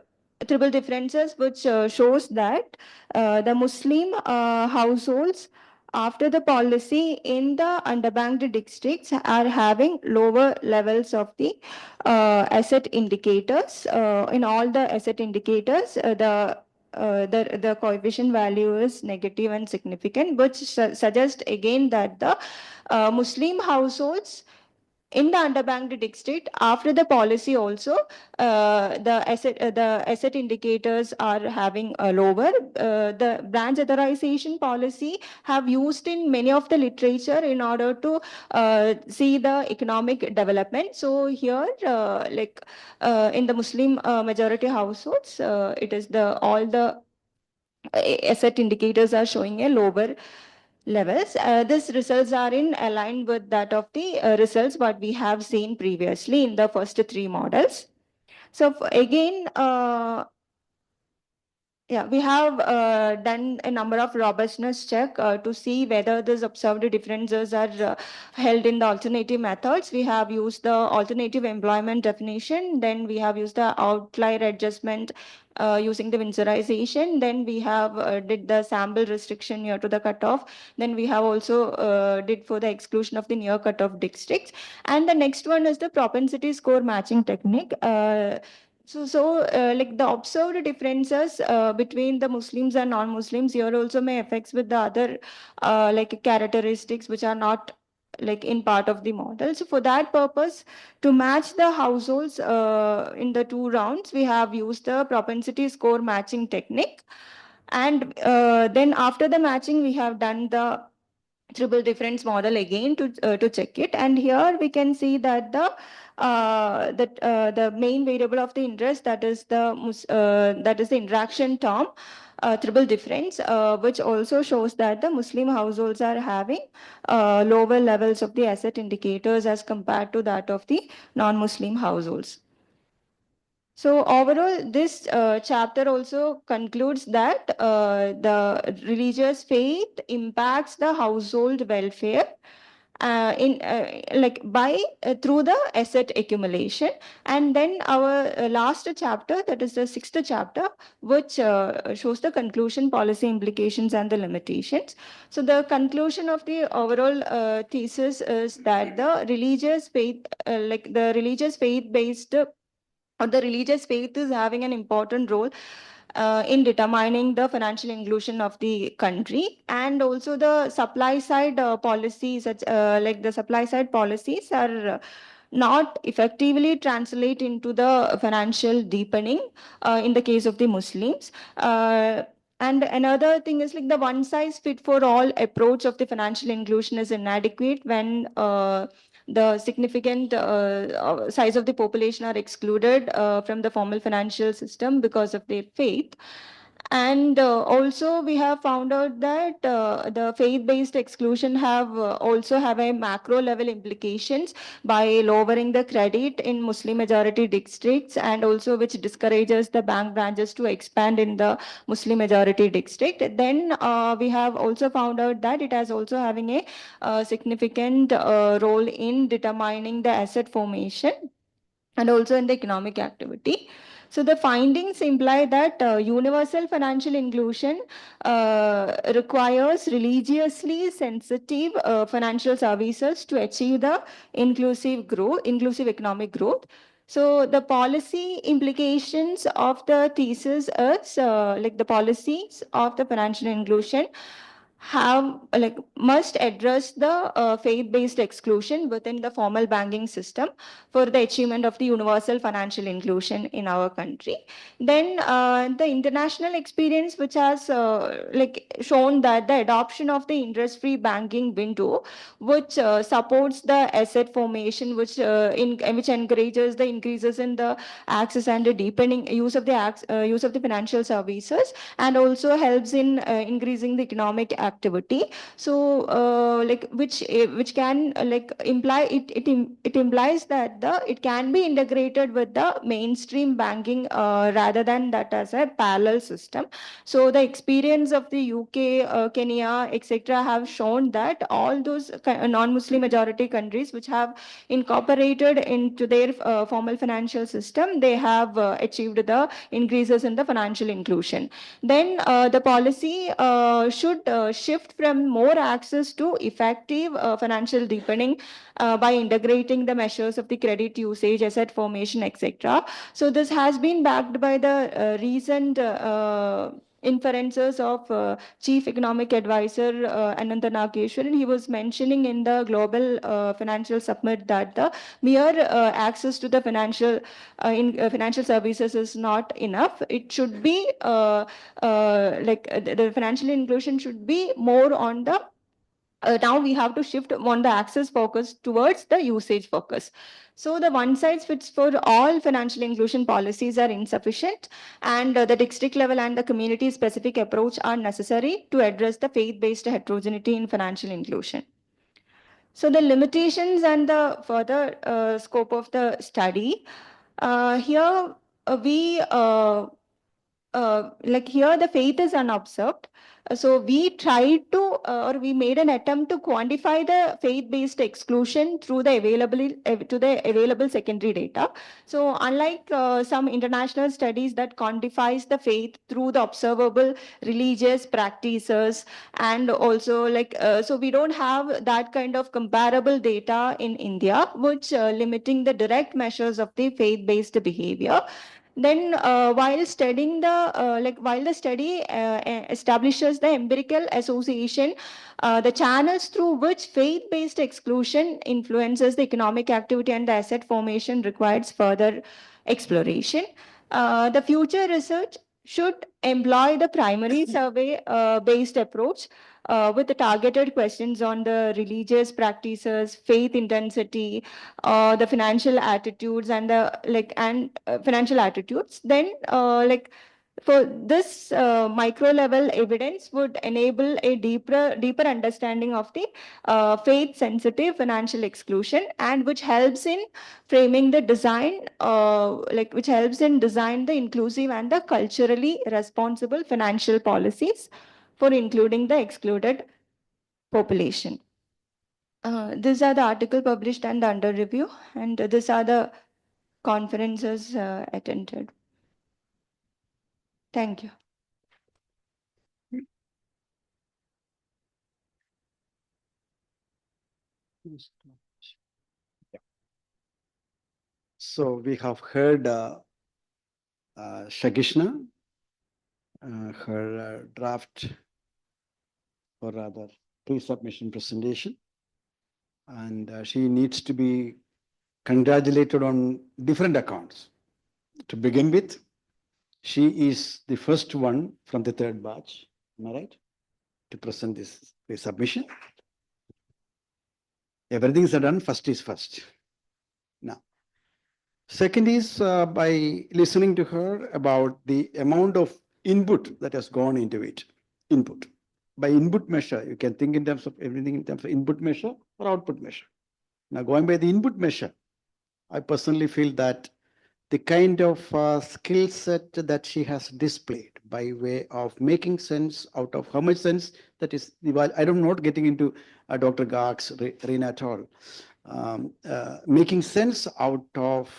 triple differences, which shows that the Muslim households after the policy in the underbanked districts are having lower levels of the asset indicators. In all the asset indicators, the coefficient value is negative and significant, which suggests again that the Muslim households in the underbanked district after the policy also the asset indicators are having a lower. The branch authorization policy have used in many of the literature in order to see the economic development. So here in the Muslim majority households, it is all the asset indicators are showing a lower levels. These results are in aligned with that of the results what we have seen previously in the first three models. So again, Yeah, we have done a number of robustness check to see whether these observed differences are held in the alternative methods. We have used the alternative employment definition, then we have used the outlier adjustment using the Windsorization, then we have did the sample restriction near to the cutoff, then we have also did for the exclusion of the near cutoff districts, and the next one is the propensity score matching technique. Like the observed differences between the Muslims and non-Muslims here also may affects with the other like characteristics which are not like in part of the model. So for that purpose, to match the households in the 2 rounds, we have used the propensity score matching technique. And then after the matching, we have done the triple difference model again to check it, and here we can see that the main variable of the interest, that is the interaction term, triple difference, which also shows that the Muslim households are having lower levels of the asset indicators as compared to that of the non-Muslim households. So overall, this chapter also concludes that the religious faith impacts the household welfare in like by through the asset accumulation. And then our last chapter, that is the 6th chapter, which shows the conclusion, policy implications, and the limitations. So the conclusion of the overall thesis is that the religious faith, like the religious faith based or the religious faith is having an important role in determining the financial inclusion of the country, and also the supply side policies, like the supply side policies are not effectively translate into the financial deepening in the case of the Muslims. And another thing is like the one size fit for all approach of the financial inclusion is inadequate when the significant size of the population are excluded from the formal financial system because of their faith. And also we have found out that the faith-based exclusion have also have a macro level implications by lowering the credit in Muslim majority districts, and also which discourages the bank branches to expand in the Muslim majority district. Then we have also found out that it has also having a significant role in determining the asset formation and also in the economic activity. So the findings imply that universal financial inclusion requires religiously sensitive financial services to achieve the inclusive economic growth. So the policy implications of the thesis is like the policies of the financial inclusion have like must address the faith-based exclusion within the formal banking system for the achievement of the universal financial inclusion in our country. Then the international experience, which has like shown that the adoption of the interest-free banking window, which supports the asset formation, which encourages the increases in the access and the deepening use of the financial services, and also helps in increasing the economic activity. So like which can like imply it implies that it can be integrated with the mainstream banking rather than that as a parallel system. So the experience of the UK, Kenya, etc. have shown that all those non-Muslim majority countries which have incorporated into their formal financial system, they have achieved the increases in the financial inclusion. Then the policy should shift from more access to effective financial deepening by integrating the measures of the credit usage, asset formation, etc. So this has been backed by the recent inferences of Chief Economic Advisor Ananta Nageshwaran. He was mentioning in the Global Financial Summit that the mere access to the financial services is not enough. It should be the financial inclusion should be more on the now we have to shift on the access focus towards the usage focus. So the one size fits for all financial inclusion policies are insufficient, and the district level and the community specific approach are necessary to address the faith-based heterogeneity in financial inclusion. So the limitations and the further scope of the study, here we like here the faith is unobserved. So we tried to, or we made an attempt to quantify the faith-based exclusion through the available secondary data. So unlike some international studies that quantifies the faith through the observable religious practices, and also like, so we don't have that kind of comparable data in India, which limiting the direct measures of the faith-based behavior. Then, while studying while the study establishes the empirical association, the channels through which faith-based exclusion influences the economic activity and the asset formation requires further exploration. The future research should employ the primary survey based approach with the targeted questions on the religious practices, faith intensity, the financial attitudes, and financial attitudes. Then, for this micro level evidence would enable a deeper understanding of the faith sensitive financial exclusion, and which helps in framing the design, which helps in design the inclusive and the culturally responsible financial policies for including the excluded population. These are the article published and under review, and these are the conferences attended. Thank you. So we have heard Shagishna, her draft, or rather pre-submission presentation, and she needs to be congratulated on different accounts. To begin with, she is the first one from the third batch, am I right, to present this pre-submission. Everything is done, first is first. Now, second is by listening to her about the amount of input that has gone into it. Input. By input measure, you can think in terms of everything in terms of input measure or output measure. Now, going by the input measure, I personally feel that the kind of skill set that she has displayed by way of making sense out of how much sense that is, I'm not getting into Dr. Garg's arena at all. Making sense out of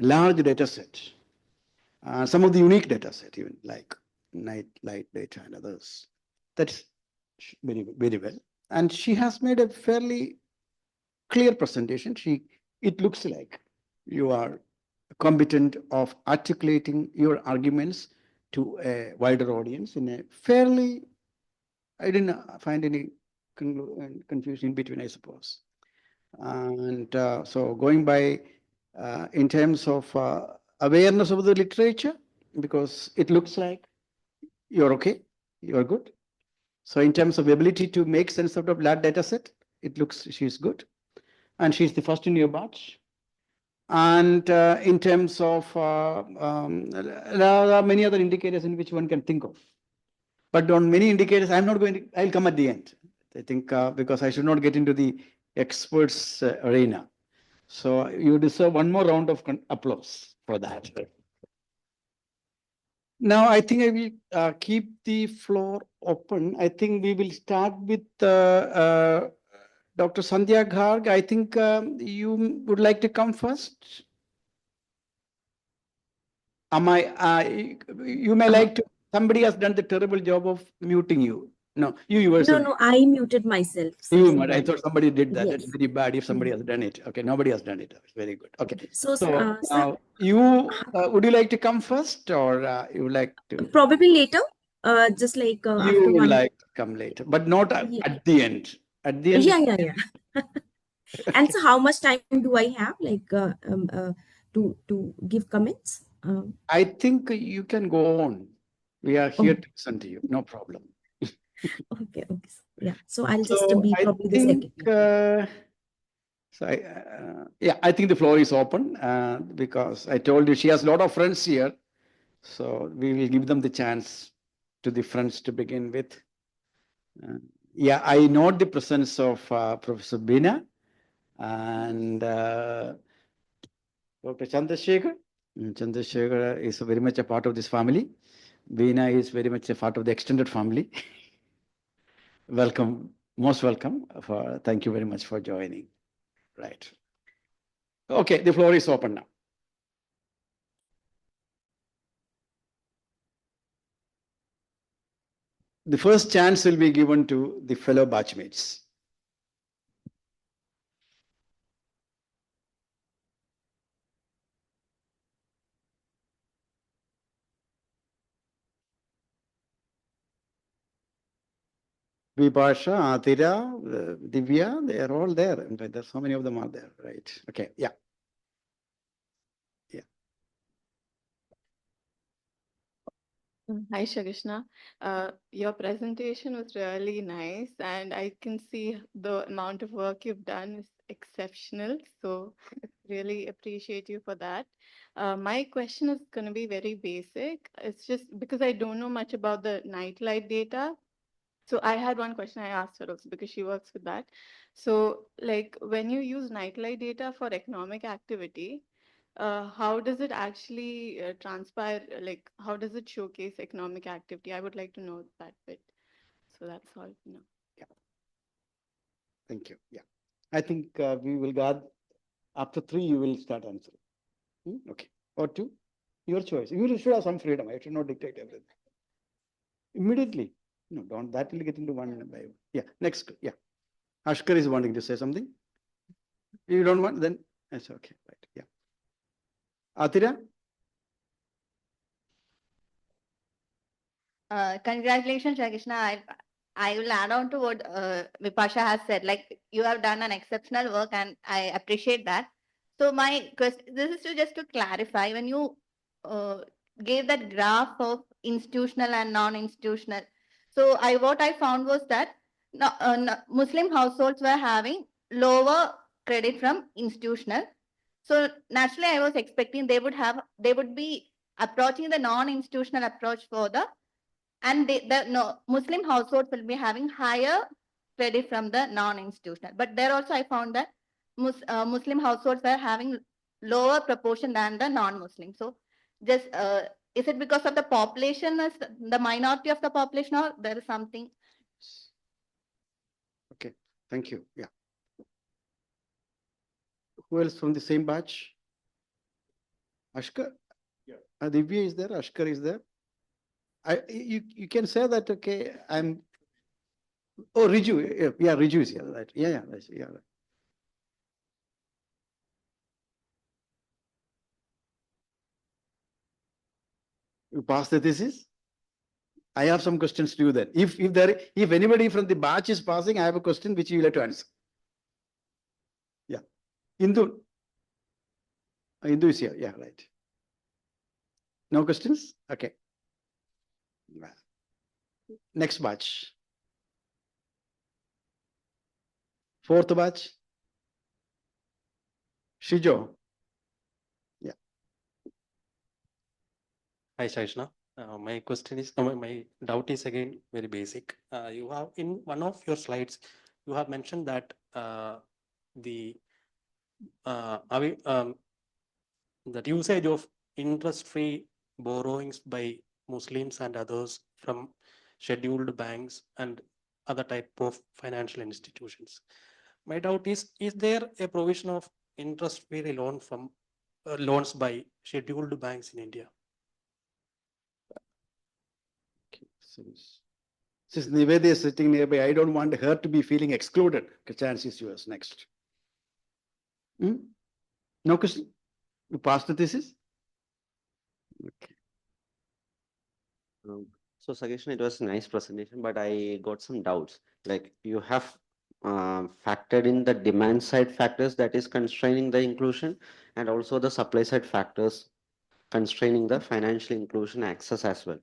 large data set, some of the unique data set, even like night light data and others. That's very, very well. And she has made a fairly clear presentation. It looks like you are competent of articulating your arguments to a wider audience in a fairly, I didn't find any confusion in between, I suppose. And so going by in terms of awareness of the literature, because it looks like you're okay, you're good. So in terms of ability to make sense out of large data set, it looks she's good. And she's the first in your batch. And in terms of, there are many other indicators in which one can think of. But on many indicators, I'm not going to, I'll come at the end. I think because I should not get into the experts arena. So you deserve one more round of applause for that. Now, I think I will keep the floor open. I think we will start with Dr. Sandhya Garg. I think you would like to come first. You may like to, somebody has done the terrible job of muting you. No, you yourself. No, I muted myself. I thought somebody did that. Yes. That's very bad if somebody has done it. Okay, nobody has done it. Very good. Okay. So, So sir, now you, would you like to come first, or you would like to? probably later, just like You after would one. like to come later, but not Yeah. at the end. At the end. Yeah. And so how much time do I have, like, to give comments? I think you can go on. We are here Oh. to listen to you. No problem. Okay. Yeah. So I'll just So be I probably the think, second. I think the floor is open because I told you she has a lot of friends here. So we will give them the chance to the friends to begin with. Yeah, I note the presence of Professor Bina and Dr. Chandrasekhar. Chandrasekhar is very much a part of this family. Veena is very much a part of the extended family. Welcome, most welcome. Thank you very much for joining. Right. Okay, the floor is open now. The first chance will be given to the fellow batchmates. Vipasha, Atira, Divya, they are all there. In fact, there's so many of them are there, right? Okay, yeah. Hi, Shagishna. Your presentation was really nice, and I can see the amount of work you've done is exceptional. So, really appreciate you for that. My question is going to be very basic. It's just because I don't know much about the nightlight data. So, I had one question I asked her also because she works with that. So, like when you use nightlight data for economic activity, how does it actually transpire? Like, how does it showcase economic activity? I would like to know that bit. So that's all. No. Yeah. Thank you. Yeah. I think we will guard after 3, you will start answering. Okay. Or 2? Your choice. You should have some freedom. I should not dictate everything. Immediately. No, don't. That will get into one by one. Yeah. Next. Yeah. Ashkar is wanting to say something. You don't want, then that's okay. Right. Yeah. Atira? Congratulations, Shagishna. I will add on to what Vipasha has said. Like, you have done an exceptional work, and I appreciate that. So my question, this is just to clarify, when you gave that graph of institutional and non-institutional. So what I found was that Muslim households were having lower credit from institutional. So naturally, I was expecting they would be approaching the non-institutional approach for the, and Muslim households will be having higher credit from the non-institutional. But there also I found that Muslim households were having lower proportion than the non-Muslim. So just is it because of the population, as the minority of the population, or there is something? Okay. Thank you. Yeah. Who else from the same batch? Ashkar? Yeah. Divya is there. Ashkar is there. You can say that, okay, I'm. Oh, Riju. Yeah, Riju is here. Right. Yeah. Yeah. Right. You pass the thesis? I have some questions to you then. If anybody from the batch is passing, I have a question which you will have to answer. Yeah. Indu. Indu is here. Yeah, right. No questions? Okay. Next batch. 4th batch. Shijo. Yeah. Hi, Shagishna. My question is, my doubt is again very basic. You have in one of your slides, you have mentioned that the that usage of interest-free borrowings by Muslims and others from scheduled banks and other type of financial institutions. My doubt is there a provision of interest-free loan from loans by scheduled banks in India? Okay. Since Nivedha is sitting nearby, I don't want her to be feeling excluded. The chance is yours. Next. No question? You passed the thesis? Okay. So Shagishna, it was a nice presentation, but I got some doubts. Like, you have factored in the demand side factors that is constraining the inclusion, and also the supply side factors constraining the financial inclusion access as well.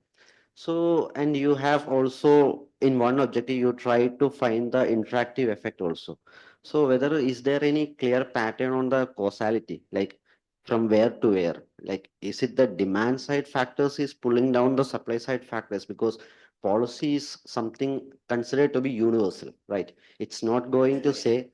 So, and you have also in one objective, you try to find the interactive effect also. So whether is there any clear pattern on the causality, like from where to where? Like, is it the demand side factors is pulling down the supply side factors? Because policy is something considered to be universal, right? It's not going to say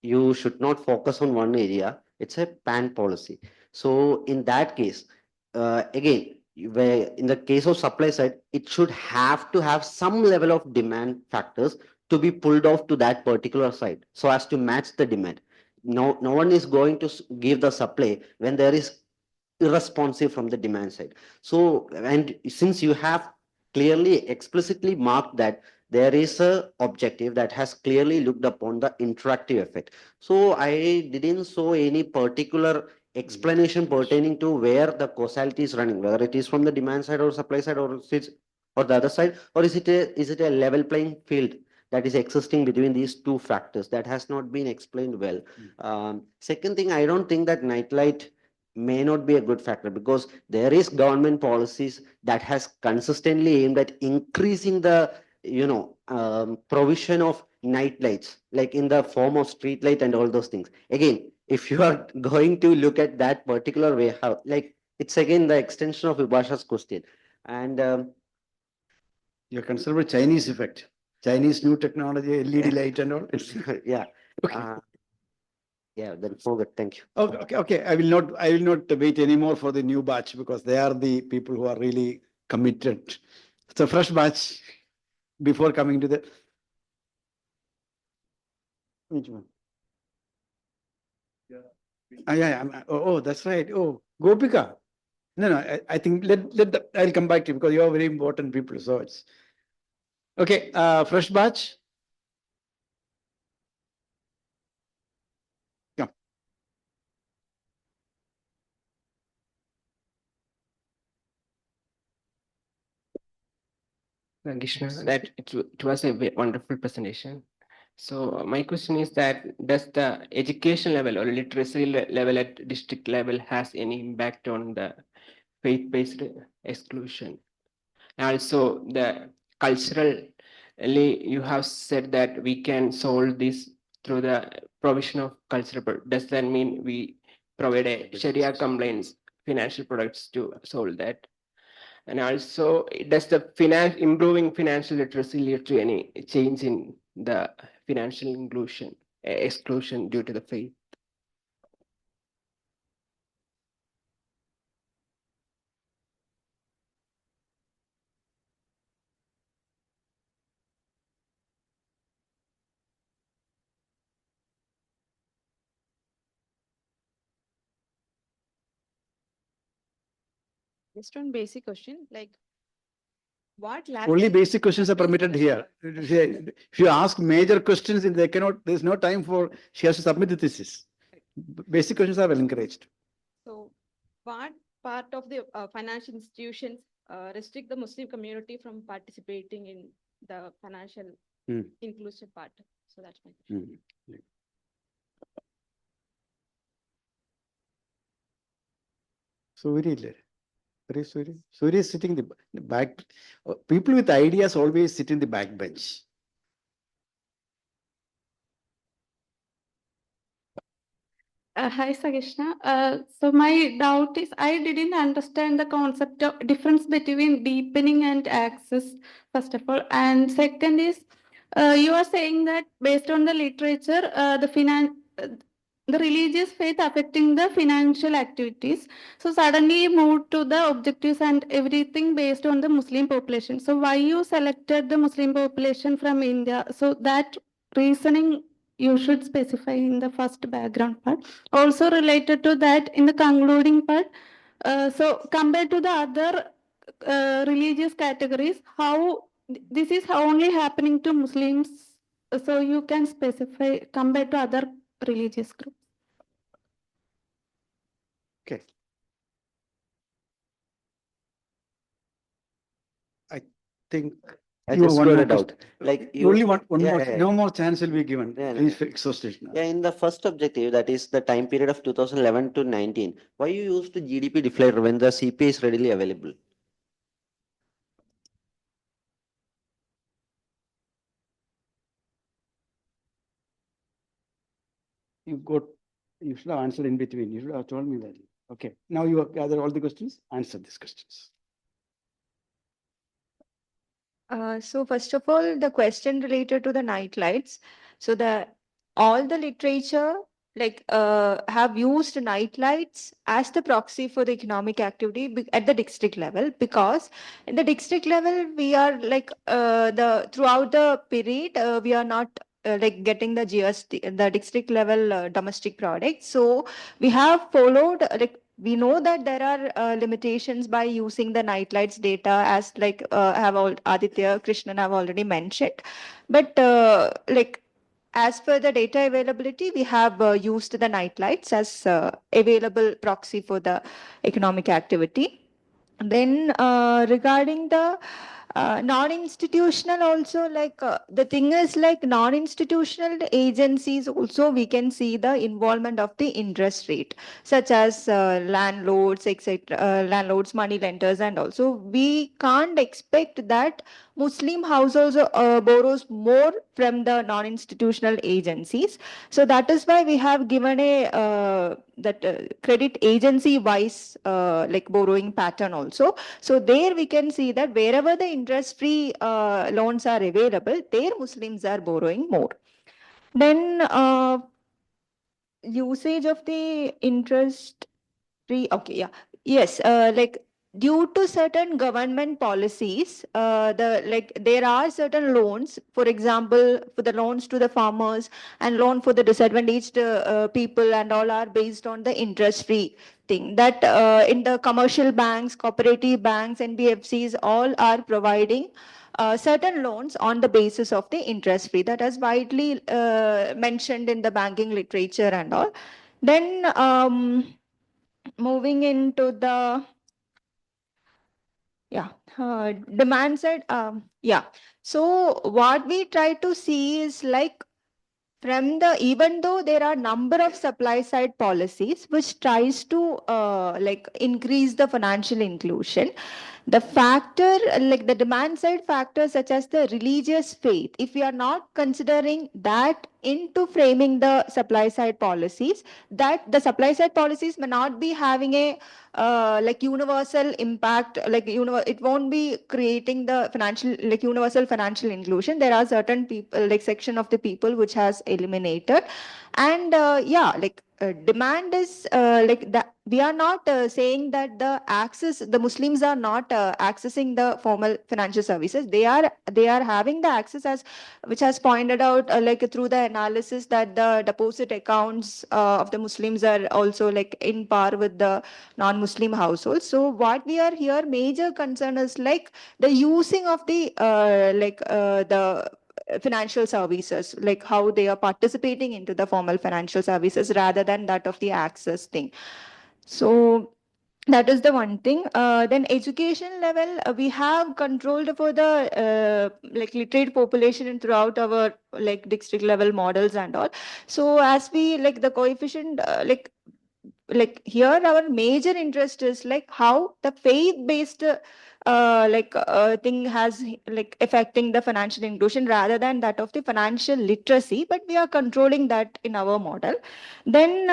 you should not focus on one area. It's a pan policy. So in that case, again, where in the case of supply side, it should have to have some level of demand factors to be pulled off to that particular side so as to match the demand. No one is going to give the supply when there is irresponsive from the demand side. So, and since you have clearly explicitly marked that there is a objective that has clearly looked upon the interactive effect. So I didn't saw any particular explanation pertaining to where the causality is running, whether it is from the demand side or supply side or it's or the other side, or is it a level playing field that is existing between these two factors that has not been explained well. Second thing, I don't think that nightlight may not be a good factor because there is government policies that has consistently aimed at increasing the provision of night lights, like in the form of street light and all those things. Again, if you are going to look at that particular way, how, like, it's again the extension of Vibhasha's question. And You're concerned with Chinese effect, Chinese new technology, LED light and all. yeah. Okay. Yeah, then forget. Thank you. Okay. I will not wait anymore for the new batch because they are the people who are really committed. It's a fresh batch before coming to the. Which one? Yeah. Oh, that's right. Oh, Gopika. No. I think I'll come back to you because you are very important people. So it's okay. Fresh batch. Come. Shagishna, that it was a wonderful presentation. So my question is that does the education level or literacy level at district level has any impact on the faith-based exclusion? Also, the culturally, you have said that we can solve this through the provision of cultural. Does that mean we provide a Sharia compliance financial products to solve that? And also, does the improving financial literacy lead to any change in the financial inclusion, exclusion due to the faith? Just one basic question, like what lab Only test- basic questions are permitted here. If you ask major questions, they cannot. There's no time for. She has to submit the thesis. Basic questions are well encouraged. So what part of the financial institutions restrict the Muslim community from participating in the financial inclusive part? So that's my question. Suri is sitting in the back. People with ideas always sit in the back bench. Hi, Shagishna. So my doubt is I didn't understand the concept of difference between deepening and access, first of all. And second is, you are saying that based on the literature, the religious faith affecting the financial activities. So suddenly you moved to the objectives and everything based on the Muslim population. So why you selected the Muslim population from India? So that reasoning you should specify in the first background part. Also related to that, in the concluding part, so compared to the other religious categories, how this is only happening to Muslims, so you can specify compared to other religious groups. Okay. I think I you just have one got more a doubt. question. Like Only one Yeah, more. yeah, No more chance will be given. Yeah, Please exhaust it now. Yeah, in the first objective, that is the time period of 2011 to 19, why you used GDP deflator when the CPI is readily available? You should have answered in between. You should have told me that. Okay. Now you have gathered all the questions. Answer these questions. So first of all, the question related to the night lights. So all the literature have used night lights as the proxy for the economic activity at the district level, because in the district level we are the throughout the period we are not getting the GST, the district level domestic product. So we have followed we know that there are limitations by using the night lights data, as have all Aditya, Krishnan have already mentioned. But as per the data availability, we have used the night lights as available proxy for the economic activity. Then regarding the non-institutional also, the thing is, non-institutional agencies also, we can see the involvement of the interest rate, such as landlords, etc., landlords, money lenders, and also we can't expect that Muslim households borrows more from the non-institutional agencies. So that is why we have given a credit agency wise borrowing pattern also. So there we can see that wherever the interest free loans are available, there Muslims are borrowing more. Then usage of the interest free, okay, yeah, yes, due to certain government policies, there are certain loans, for example, for the loans to the farmers and loan for the disadvantaged people, and all are based on the interest free thing, that in the commercial banks, cooperative banks, NBFCs, all are providing certain loans on the basis of the interest free, that is widely mentioned in the banking literature and all. Then moving into the demand side, so what we try to see is from the, even though there are number of supply side policies which tries to increase the financial inclusion, the factor, the demand side factors such as the religious faith, if we are not considering that into framing the supply side policies, that the supply side policies may not be having a universal impact, it won't be creating the financial, universal financial inclusion. There are certain people, section of the people which has eliminated. And demand is that we are not saying that the Muslims are not accessing the formal financial services. They are having the access, as which has pointed out through the analysis, that the deposit accounts of the Muslims are also in par with the non-Muslim households. So what we are here, major concern is the using of the financial services, how they are participating into the formal financial services rather than that of the access thing. So that is the one thing. Then education level, we have controlled for the literate population and throughout our district level models and all. So as we the coefficient here our major interest is how the faith based thing has affecting the financial inclusion rather than that of the financial literacy, but we are controlling that in our model. Then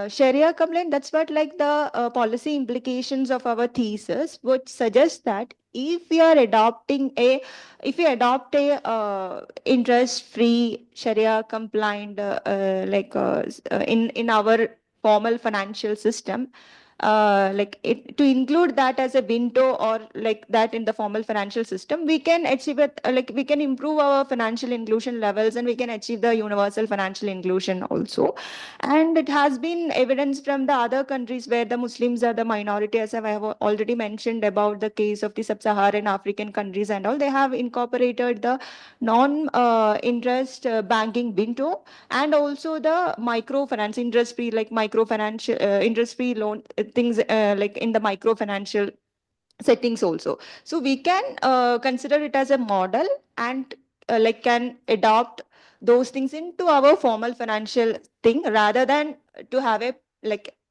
Sharia complaint, that's what the policy implications of our thesis would suggest, that if we adopt a interest free Sharia compliant in our formal financial system, to include that as a window, or that in the formal financial system, we can achieve it, we can improve our financial inclusion levels, and we can achieve the universal financial inclusion also. And it has been evidence from the other countries where the Muslims are the minority, as I have already mentioned about the case of the sub-Saharan African countries and all. They have incorporated the non-interest banking window, and also the microfinance interest free, microfinancial interest free loan things in the microfinancial settings also. So we can consider it as a model, and can adopt those things into our formal financial thing, rather than to have a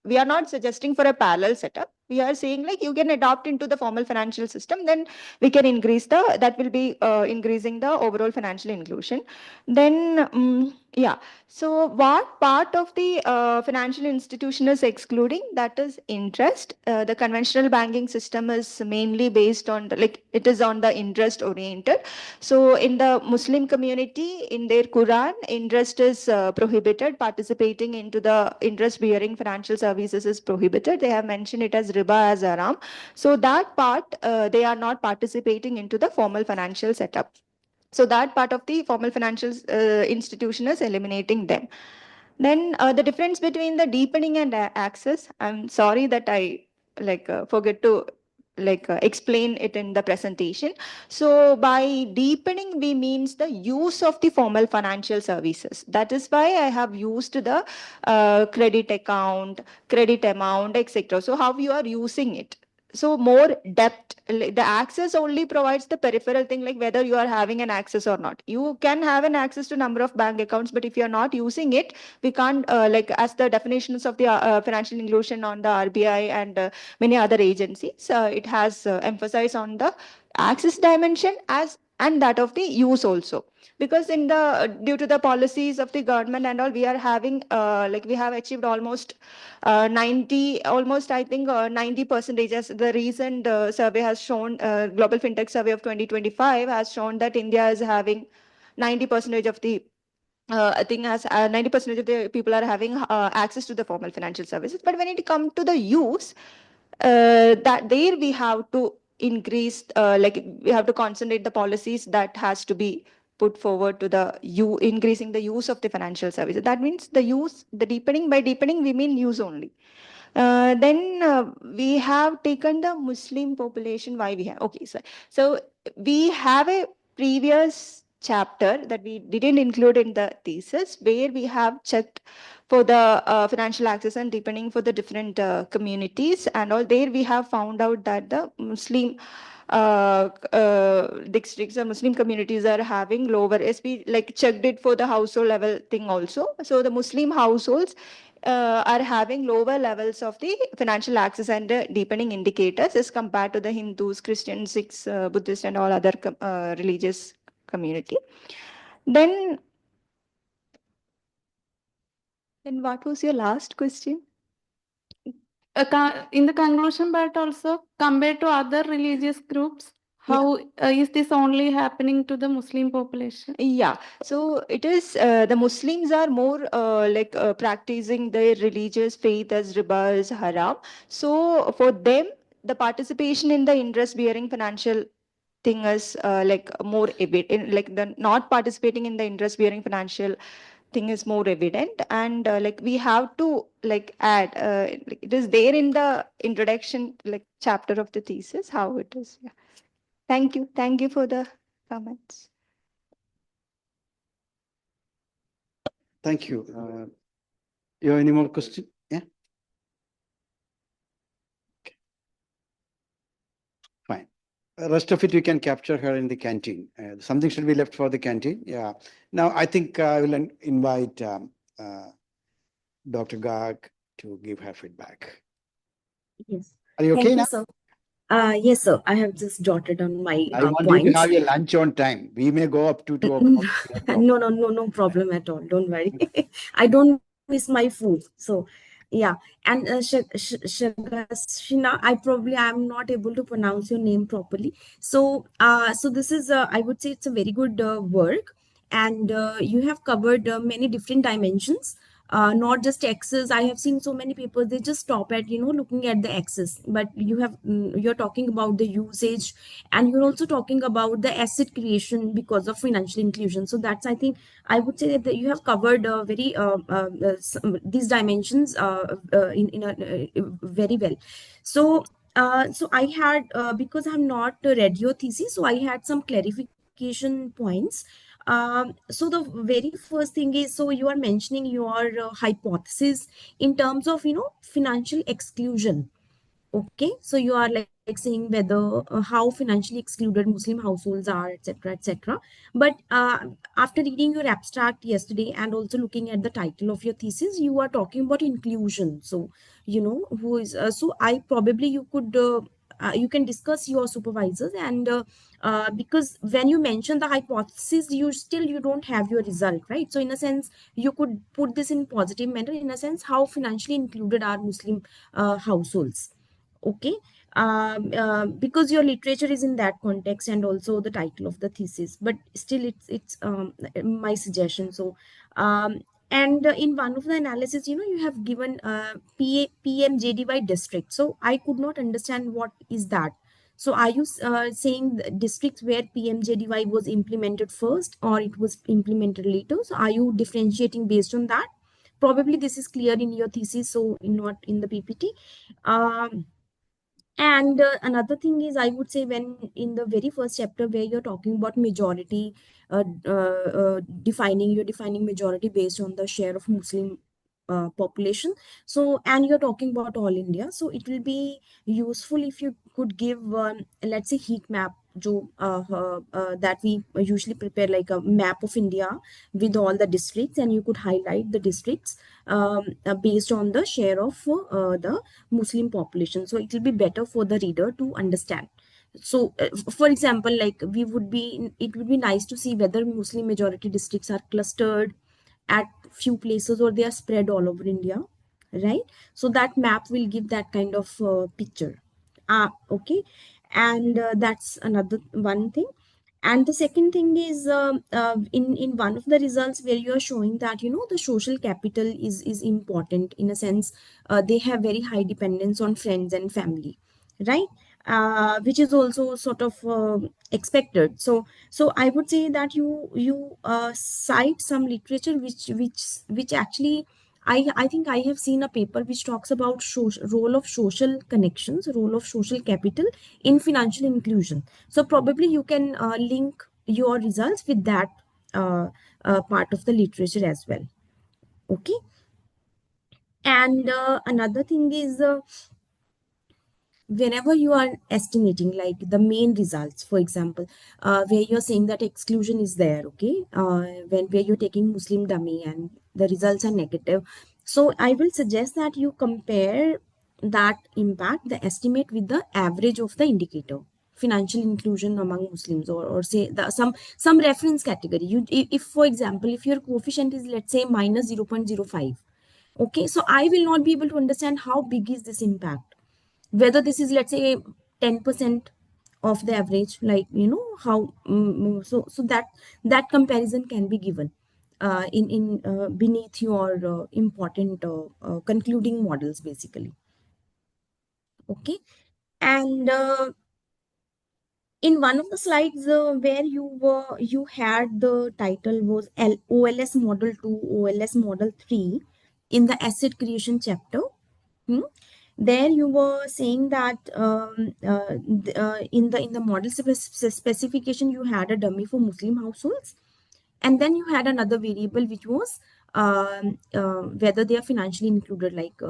we are not suggesting for a parallel setup. We are saying like you can adopt into the formal financial system, then we can increase that will be increasing the overall financial inclusion. Then, yeah. So what part of the financial institution is excluding? That is interest. The conventional banking system is mainly based on like it is on the interest oriented. So in the Muslim community, in their Quran, interest is prohibited. Participating into the interest bearing financial services is prohibited. They have mentioned it as riba as haram. So that part, they are not participating into the formal financial setup. So that part of the formal financial institution is eliminating them. Then the difference between the deepening and access, I'm sorry that I forget to explain it in the presentation. So by deepening, we means the use of the formal financial services. That is why I have used the credit account, credit amount, etc. So how you are using it. So more depth, the access only provides the peripheral thing, like whether you are having an access or not. You can have an access to number of bank accounts, but if you are not using it, we can't as the definitions of the financial inclusion on the RBI and many other agencies, it has emphasized on the access dimension as and that of the use also, because in the due to the policies of the government and all, we are having we have achieved almost 90 almost I think 90 percentage, as the recent survey has shown, global fintech survey of 2025 has shown that India is having 90 percentage of the I think as 90% of the people are having access to the formal financial services. But when it comes to the use, that there we have to increase, we have to concentrate the policies that has to be put forward to the increasing the use of the financial services. That means the use, the deepening, by deepening, we mean use only. Then we have taken the Muslim population. Why we have? Okay, so we have a previous chapter that we didn't include in the thesis, where we have checked for the financial access and deepening for the different communities and all. There we have found out that the Muslim districts or Muslim communities are having lower, as we checked it for the household level thing also. So the Muslim households are having lower levels of the financial access and deepening indicators as compared to the Hindus, Christians, Sikhs, Buddhists, and all other religious community. Then what was your last question? In the conclusion part also, compared to other religious groups, how is this only happening to the Muslim population? Yeah, so it is the Muslims are more practicing their religious faith as riba is haram. So for them, the participation in the interest-bearing financial thing is more evident. Like the not participating in the interest-bearing financial thing is more evident, and we have to add. It is there in the introduction chapter of the thesis how it is. Yeah. Thank you for the comments. Thank you. You have any more questions? Yeah. Okay. Fine. Rest of it you can capture her in the canteen. Something should be left for the canteen. Yeah. Now I think I will invite Dr. Garg to give her feedback. Yes. Are you okay Thank now? you, sir. Yes, sir. I have just jotted on my I want points. you to have your lunch on time. We may go up to 2 o'clock. No problem at all. Don't worry. I don't miss my food. So, yeah. And Shagishna, I'm not able to pronounce your name properly. So, so this is, I would say it's a very good work, and you have covered many different dimensions. Not just axis. I have seen so many people, they just stop at looking at the axis, but you're talking about the usage, and you're also talking about the asset creation because of financial inclusion. So that's, I think, I would say that you have covered these dimensions in a very well. So so I had because I have not read your thesis, so I had some clarification points. So the very first thing is, so you are mentioning your hypothesis in terms of financial exclusion. Okay, so you are like saying whether how financially excluded Muslim households are, etc., etc. But after reading your abstract yesterday and also looking at the title of your thesis, you are talking about inclusion. So who is so I probably you can discuss your supervisors and because when you mention the hypothesis, you don't have your result, right? So in a sense, you could put this in positive manner, in a sense, how financially included are Muslim households. Okay. Because your literature is in that context and also the title of the thesis, but still it's my suggestion. So and in one of the analysis, you have given PMJDY district, so I could not understand what is that. So are you saying the districts where PMJDY was implemented first or it was implemented later? So are you differentiating based on that? Probably this is clear in your thesis, so not in the PPT. And another thing is, I would say, when in the very first chapter where you're talking about majority, you're defining majority based on the share of Muslim population. So, and you're talking about all India. So, it will be useful if you could give, let's say, heat map. That we usually prepare like a map of India with all the districts, and you could highlight the districts based on the share of the Muslim population. So it will be better for the reader to understand. So, for example, like it would be nice to see whether Muslim majority districts are clustered at few places or they are spread all over India, right? So that map will give that kind of picture. Okay, and that's another one thing. And the second thing is in one of the results where you are showing that the social capital is important, in a sense they have very high dependence on friends and family, right? Which is also sort of expected. So I would say that you cite some literature which actually I think I have seen a paper which talks about role of social connections, role of social capital in financial inclusion. So probably you can link your results with that part of the literature as well. Okay. And another thing is whenever you are estimating like the main results, for example, where you're saying that exclusion is there, okay, where you're taking Muslim dummy and the results are negative. So I will suggest that you compare that impact, the estimate, with the average of the indicator financial inclusion among Muslims, or say some reference category. If for example, if your coefficient is, let's say, minus 0.05, okay, so I will not be able to understand how big is this impact, whether this is, let's say, 10% of the average, like how so that comparison can be given in beneath your important concluding models, basically. Okay. And in one of the slides where you had the title was OLS model 2, OLS model 3 in the asset creation chapter. There you were saying that in the model specification you had a dummy for Muslim households, and then you had another variable which was whether they are financially included, like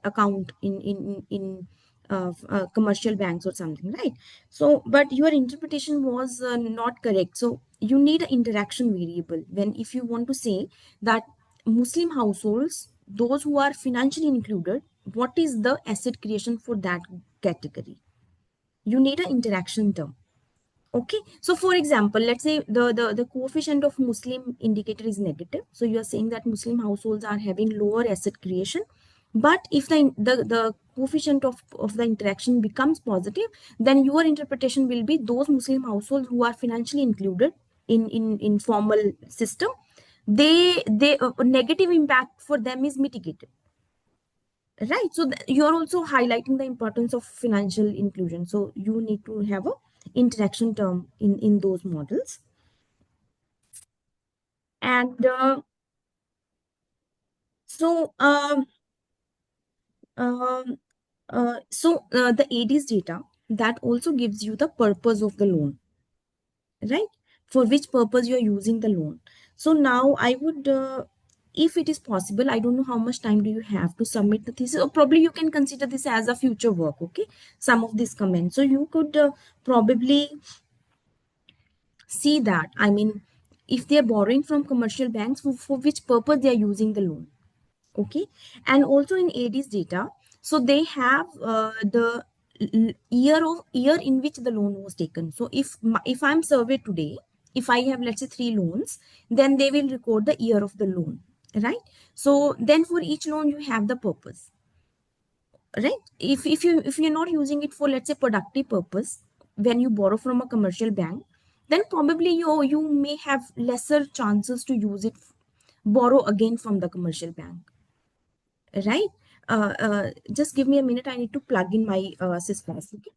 account in commercial banks or something, right? So but your interpretation was not correct. So you need an interaction variable when, if you want to say that Muslim households, those who are financially included, what is the asset creation for that category? You need an interaction term. Okay. So for example, let's say the coefficient of Muslim indicator is negative. So you are saying that Muslim households are having lower asset creation. But if the coefficient of the interaction becomes positive, then your interpretation will be those Muslim households who are financially included in formal system, they negative impact for them is mitigated, right? So you're also highlighting the importance of financial inclusion. So you need to have a interaction term in those models. And so the ADS data, that also gives you the purpose of the loan, right? For which purpose you're using the loan. So now I would if it is possible, I don't know how much time do you have to submit the thesis, or probably you can consider this as a future work, okay, some of these comments. So you could probably see that, I mean, if they are borrowing from commercial banks, for which purpose they are using the loan, okay. And also in AD's data, so they have the year in which the loan was taken. So if I'm surveyed today, if I have, let's say, 3 loans, then they will record the year of the loan, right? So then for each loan you have the purpose, right? If you're not using it for, let's say, productive purpose, when you borrow from a commercial bank, then probably you may have lesser chances to use it, borrow again from the commercial bank, right? Just give me a minute, I need to plug in my syspass, okay?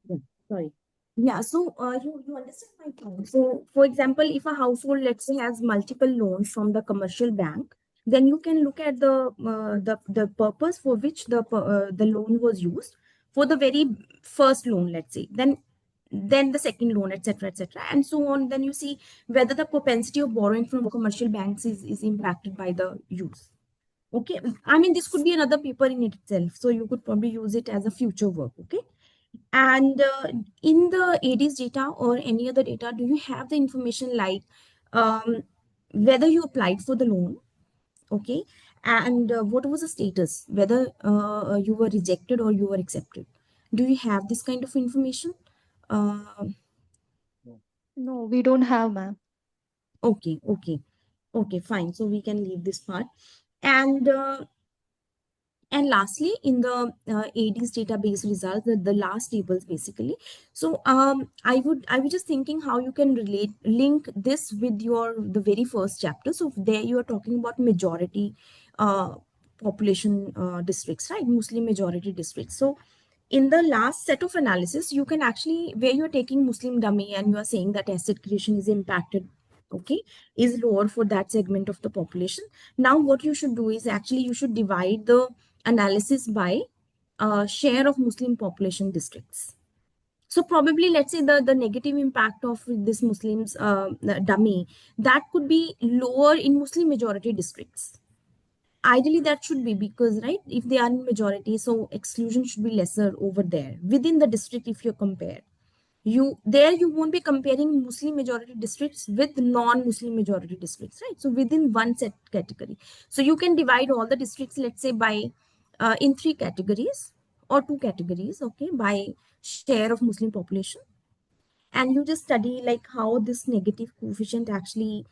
Yeah, sorry. Yeah, so you understand my point. So, for example, if a household, let's say, has multiple loans from the commercial bank, then you can look at the purpose for which the loan was used for the very first loan, let's say, then the second loan, etc., etc., and so on. Then you see whether the propensity of borrowing from commercial banks is impacted by the use. Okay, I mean, this could be another paper in itself, so you could probably use it as a future work. Okay. And in the AD's data or any other data, do you have the information like whether you applied for the loan, okay, and what was the status, whether you were rejected or you were accepted? Do you have this kind of information? Uh, No, we don't have, ma'am. okay, okay, okay, fine. So we can leave this part. And lastly, in the AD's database results, the last tables basically. So I was just thinking how you can link this with the very first chapter. So there you are talking about majority population districts, right? Muslim majority districts. So in the last set of analysis, you can actually, where you're taking Muslim dummy and you are saying that asset creation is impacted, okay, is lower for that segment of the population. Now what you should do is actually you should divide the analysis by share of Muslim population districts. So probably, let's say, the negative impact of this Muslims dummy, that could be lower in Muslim majority districts. Ideally that should be, because right, if they are in majority, so exclusion should be lesser over there within the district. If you compare, you won't be comparing Muslim majority districts with non-Muslim majority districts, right? So within one set category, so you can divide all the districts, let's say, by in 3 categories or 2 categories, okay, by share of Muslim population, and you just study like how this negative coefficient actually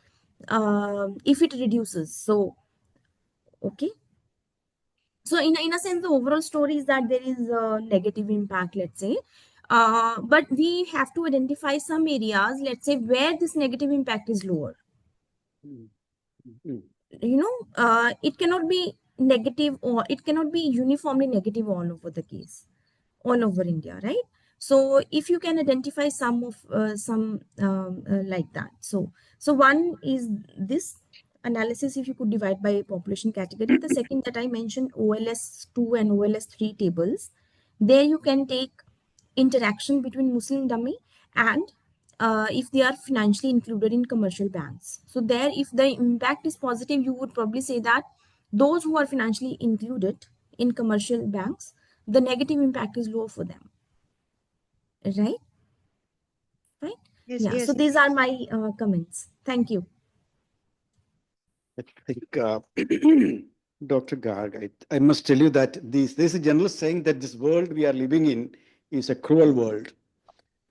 if it reduces. So okay, so in a sense, the overall story is that there is a negative impact, let's say, but we have to identify some areas, let's say, where this negative impact is lower. It cannot be negative, or it cannot be uniformly negative all over the case, all over India, right? So if you can identify some of some like that. So one is this analysis, if you could divide by population category. The second that I mentioned, OLS2 and OLS3 tables, there you can take interaction between Muslim dummy and if they are financially included in commercial banks. So there, if the impact is positive, you would probably say that those who are financially included in commercial banks, the negative impact is low for them, right? Right? Yes, Yeah. yes. So these are my comments. Thank you. I think, Dr. Garg, I must tell you that there's a general saying that this world we are living in is a cruel world.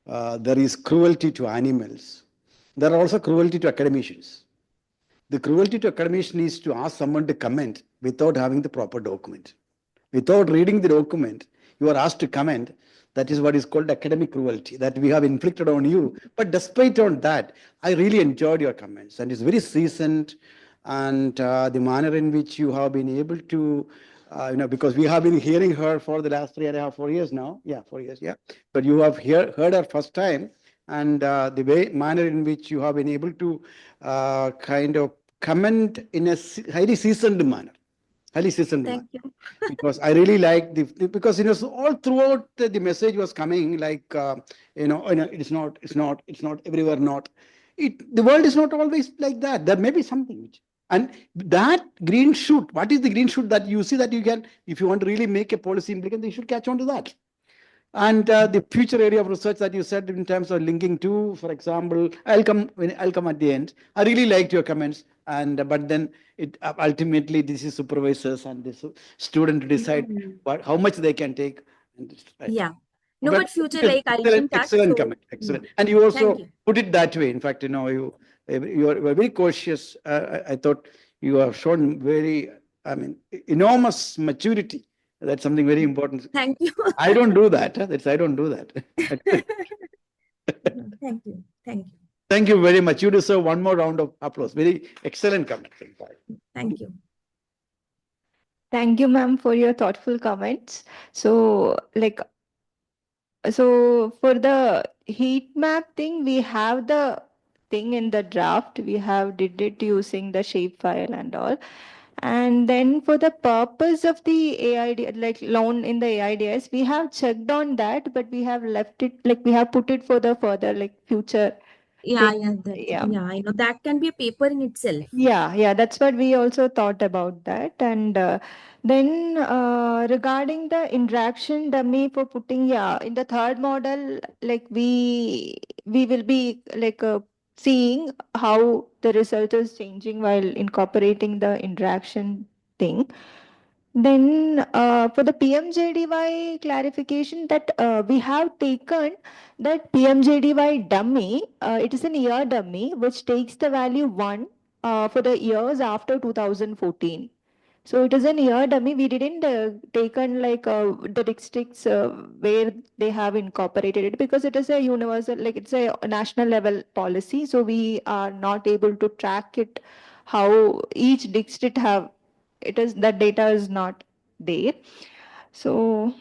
There is cruelty to animals. There are also cruelty to academicians. The cruelty to academician is to ask someone to comment without having the proper document. Without reading the document, you are asked to comment. That is what is called academic cruelty that we have inflicted on you. But despite on that, I really enjoyed your comments, and it's very seasoned, and the manner in which you have been able to, because we have been hearing her for the last 3.5, 4 years now. Yeah, 4 years. Yeah, but you have heard her first time, and the manner in which you have been able to kind of comment in a highly seasoned manner. Highly seasoned manner. Thank you. Because I really like because so all throughout the message was coming like it's not everywhere not. The world is not always like that. There may be something which, and that green shoot. What is the green shoot that you see that you can, if you want to really make a policy implication, you should catch on to that. And the future area of research that you said in terms of linking to, for example, I'll come at the end. I really liked your comments, and but then it ultimately this is supervisors and this student to decide how much they can take. And right. Yeah. No, but future, Yes, like I'll be in touch. excellent So, comment, excellent. And you thank also you. put it that way. In fact, you are very cautious. I thought you have shown very, enormous maturity. That's something very important. Thank you. I don't do that. I don't do that. Thank you. Thank you. Thank you very much. You deserve one more round of applause. Very excellent comment. Thank you. Thank you, ma'am, for your thoughtful comments. So, so for the heat map thing, we have the thing in the draft. We have did it using the shapefile and all. And then for the purpose of the AID, like loan in the AIDS, we have checked on that, but we have left it, like we have put it for the further, like future. Yeah, thing. yeah, I know that can be a paper in itself. Yeah, that's what we also thought about that. And then regarding the interaction dummy for putting, in the third model, like we will be like seeing how the result is changing while incorporating the interaction thing. Then for the PMJDY clarification that we have taken that PMJDY dummy, it is an year dummy which takes the value 1 for the years after 2014. So it is an year dummy. We didn't taken like the districts where they have incorporated it because it is a universal, like it's a national level policy. So we are not able to track it how each district have, it is that data is not there. So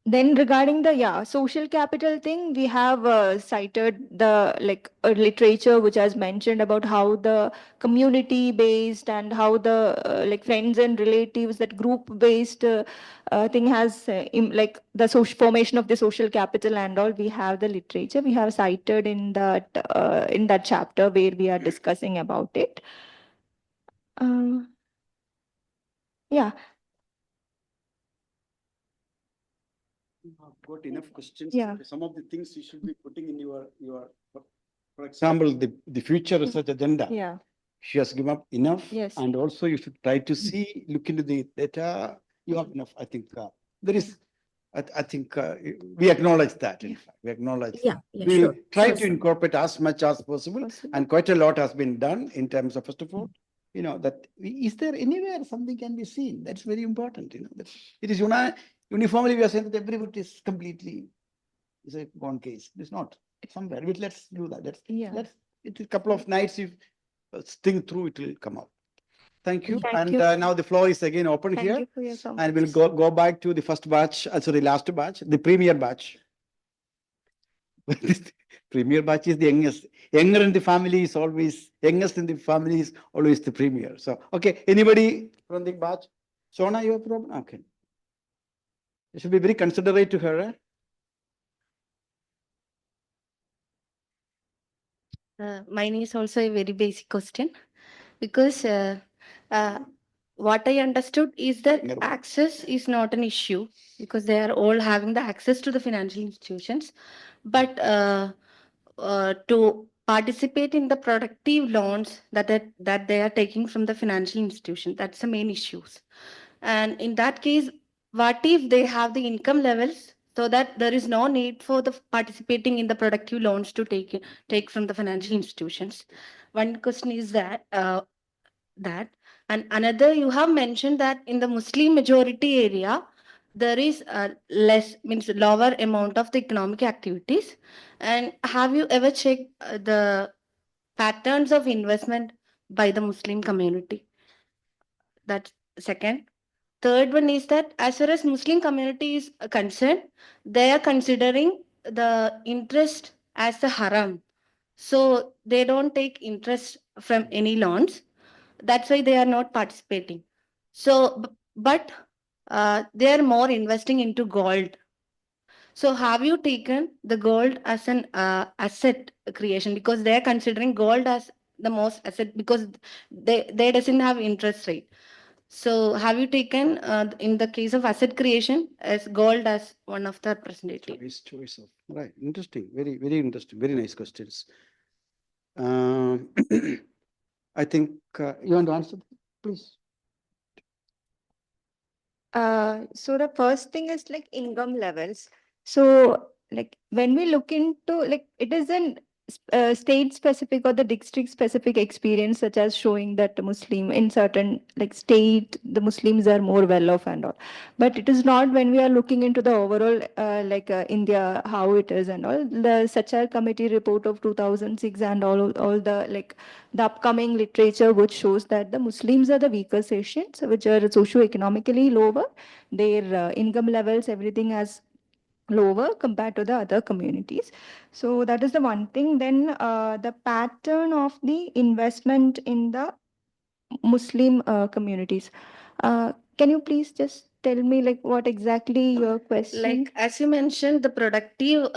then regarding the social capital thing, we have cited the literature which has mentioned about how the community based and how the like friends and relatives, that group based thing has like the social formation of the social capital and all. We have the literature we have cited in that chapter where we are discussing about it. Yeah. You have got enough questions. Yeah. Some of the things you should be putting in your for example, the future research agenda. Yeah. She has given up enough. Yes. And also you should try to look into the data. You have enough. I think there is, I think we acknowledge that. In fact, we acknowledge. Yeah, We'll sure. try to incorporate as much as possible. And quite a lot has been done in terms of, first of all, that is there anywhere something can be seen? That's very important. That it is uniformly we are saying that everybody is completely is a gone case. It's not somewhere. Let's do that. Let's a couple of nights if think through, it will come out. Thank you. Thank and you. Now the floor is again open Thank here. you for your comments. And we'll go back to the first batch, also the last batch, the premier batch. Premier batch is the youngest. Younger in the family is always, youngest in the family is always the premier. So, okay, anybody from the batch? Sona, you have a problem? Okay. You should be very considerate to her. Mine is also a very basic question because what I understood is that access is not an issue because they are all having the access to the financial institutions, but to participate in the productive loans that they are taking from the financial institution, that's the main issues. And in that case, what if they have the income levels so that there is no need for the participating in the productive loans to take from the financial institutions? One question is that and another, you have mentioned that in the Muslim majority area there is lower amount of the economic activities. And have you ever checked the patterns of investment by the Muslim community? That's second. Third one is that as far as Muslim community is concerned, they are considering the interest as the haram. So they don't take interest from any loans. that's why they are not participating. So, but they are more investing into gold. So have you taken the gold as an asset creation, because they are considering gold as the most asset because they doesn't have interest rate. So have you taken in the case of asset creation as gold as one of the representative? Choice of right. Interesting. Very interesting. Very nice questions. I think you want to answer, please. So the first thing is like income levels. So like when we look into like it isn't state specific or the district specific experience such as showing that the Muslim in certain like state the Muslims are more well off and all, but it is not when we are looking into the overall India how it is and all. The Sachar committee report of 2006 and all the like the upcoming literature which shows that the Muslims are the weaker sections which are socio-economically lower, their income levels everything has lower compared to the other communities. So that is the one thing. Then the pattern of the investment in the Muslim communities. Can you please just tell me like what exactly your question? Like as you mentioned, the productive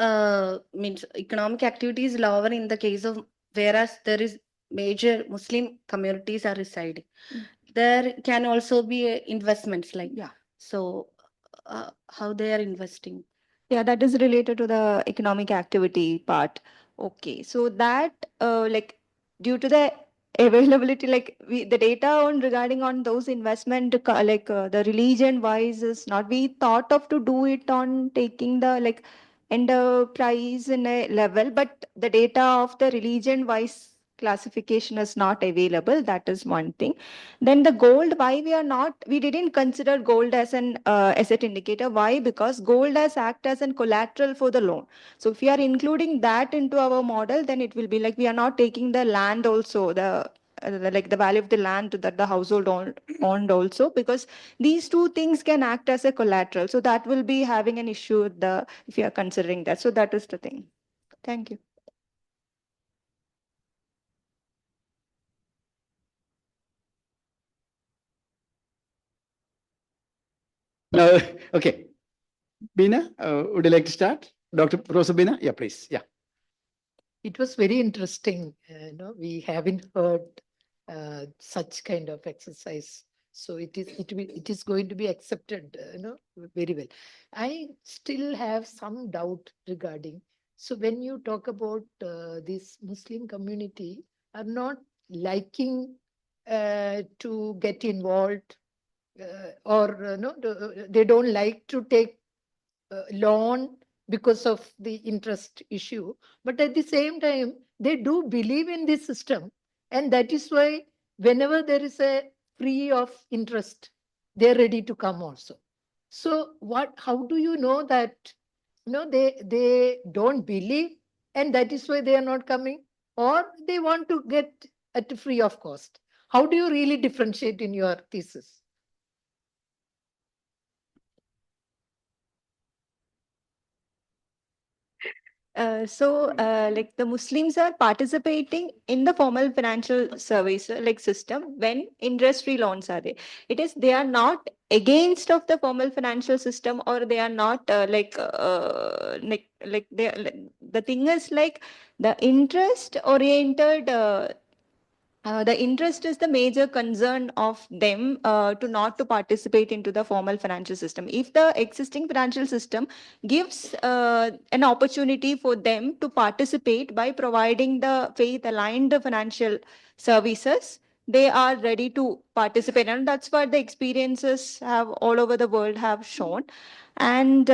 means economic activity is lower in the case of, whereas there is major Muslim communities are residing. There can also be investments like, Yeah. so how they are investing. Yeah, that is related to the economic activity part. Okay, so that like due to the availability, like the data on regarding on those investment the religion wise is not we thought of to do it on taking the like enterprise in a level, but the data of the religion wise classification is not available. That is one thing. Then the gold, why we didn't consider gold as an asset indicator. Why? Because gold has act as an collateral for the loan. So if we are including that into our model, then it will be like we are not taking the land also, like the value of the land that the household owned also, because these two things can act as a collateral. So that will be having an issue with the if you are considering that. So that is the thing. Thank you. Okay. Bina, would you like to start? Dr. Rosa Bina? Yeah, please. Yeah. It was very interesting. We haven't heard such kind of exercise. So it is going to be accepted, very well. I still have some doubt regarding. So when you talk about this Muslim community are not liking to get involved or no, they don't like to take loan because of the interest issue, but at the same time they do believe in this system, and that is why whenever there is a free of interest they're ready to come also. So what, how do you know that they don't believe and that is why they are not coming, or they want to get at free of cost? How do you really differentiate in your thesis? Like the Muslims are participating in the formal financial service like system when interest-free loans are there. It is they are not against of the formal financial system, or they are not like they the thing is like the interest oriented the interest is the major concern of them to not to participate into the formal financial system. If the existing financial system gives an opportunity for them to participate by providing the faith aligned financial services, they are ready to participate, and that's what the experiences have all over the world have shown. And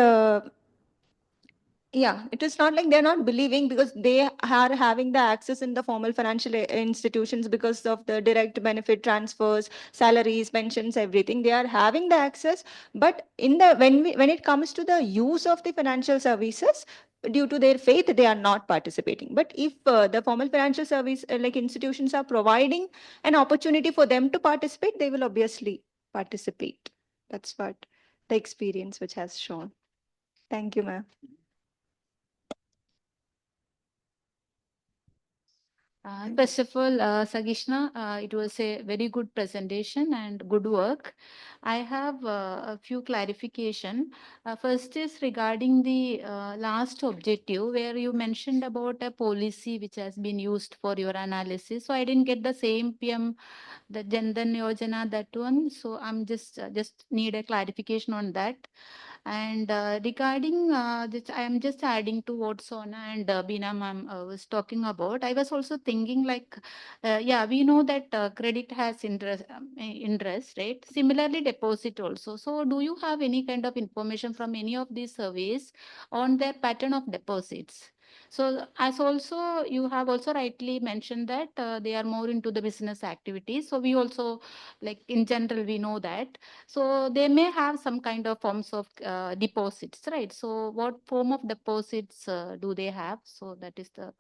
yeah, it is not like they're not believing, because they are having the access in the formal financial institutions because of the direct benefit transfers, salaries, pensions, everything. They are having the access, but in the when it comes to the use of the financial services, due to their faith, they are not participating. But if the formal financial service like institutions are providing an opportunity for them to participate, they will obviously participate. That's what the experience which has shown. Thank you, ma'am. First of all, Sagishna, it was a very good presentation and good work. I have a few clarification. First is regarding the last objective where you mentioned about a policy which has been used for your analysis. So I didn't get the same PM, the Jan Dhan Yojana, that one. So I'm just need a clarification on that. And regarding this, I am just adding to what Sona and Beena ma'am was talking about. I was also thinking like, yeah, we know that credit has interest, right? Similarly, deposit also. So, do you have any kind of information from any of these surveys on their pattern of deposits? So, as also you have also rightly mentioned that they are more into the business activities. So, we also like in general we know that, so they may have some kind of forms of deposits, right? So what form of deposits do they have? So that is the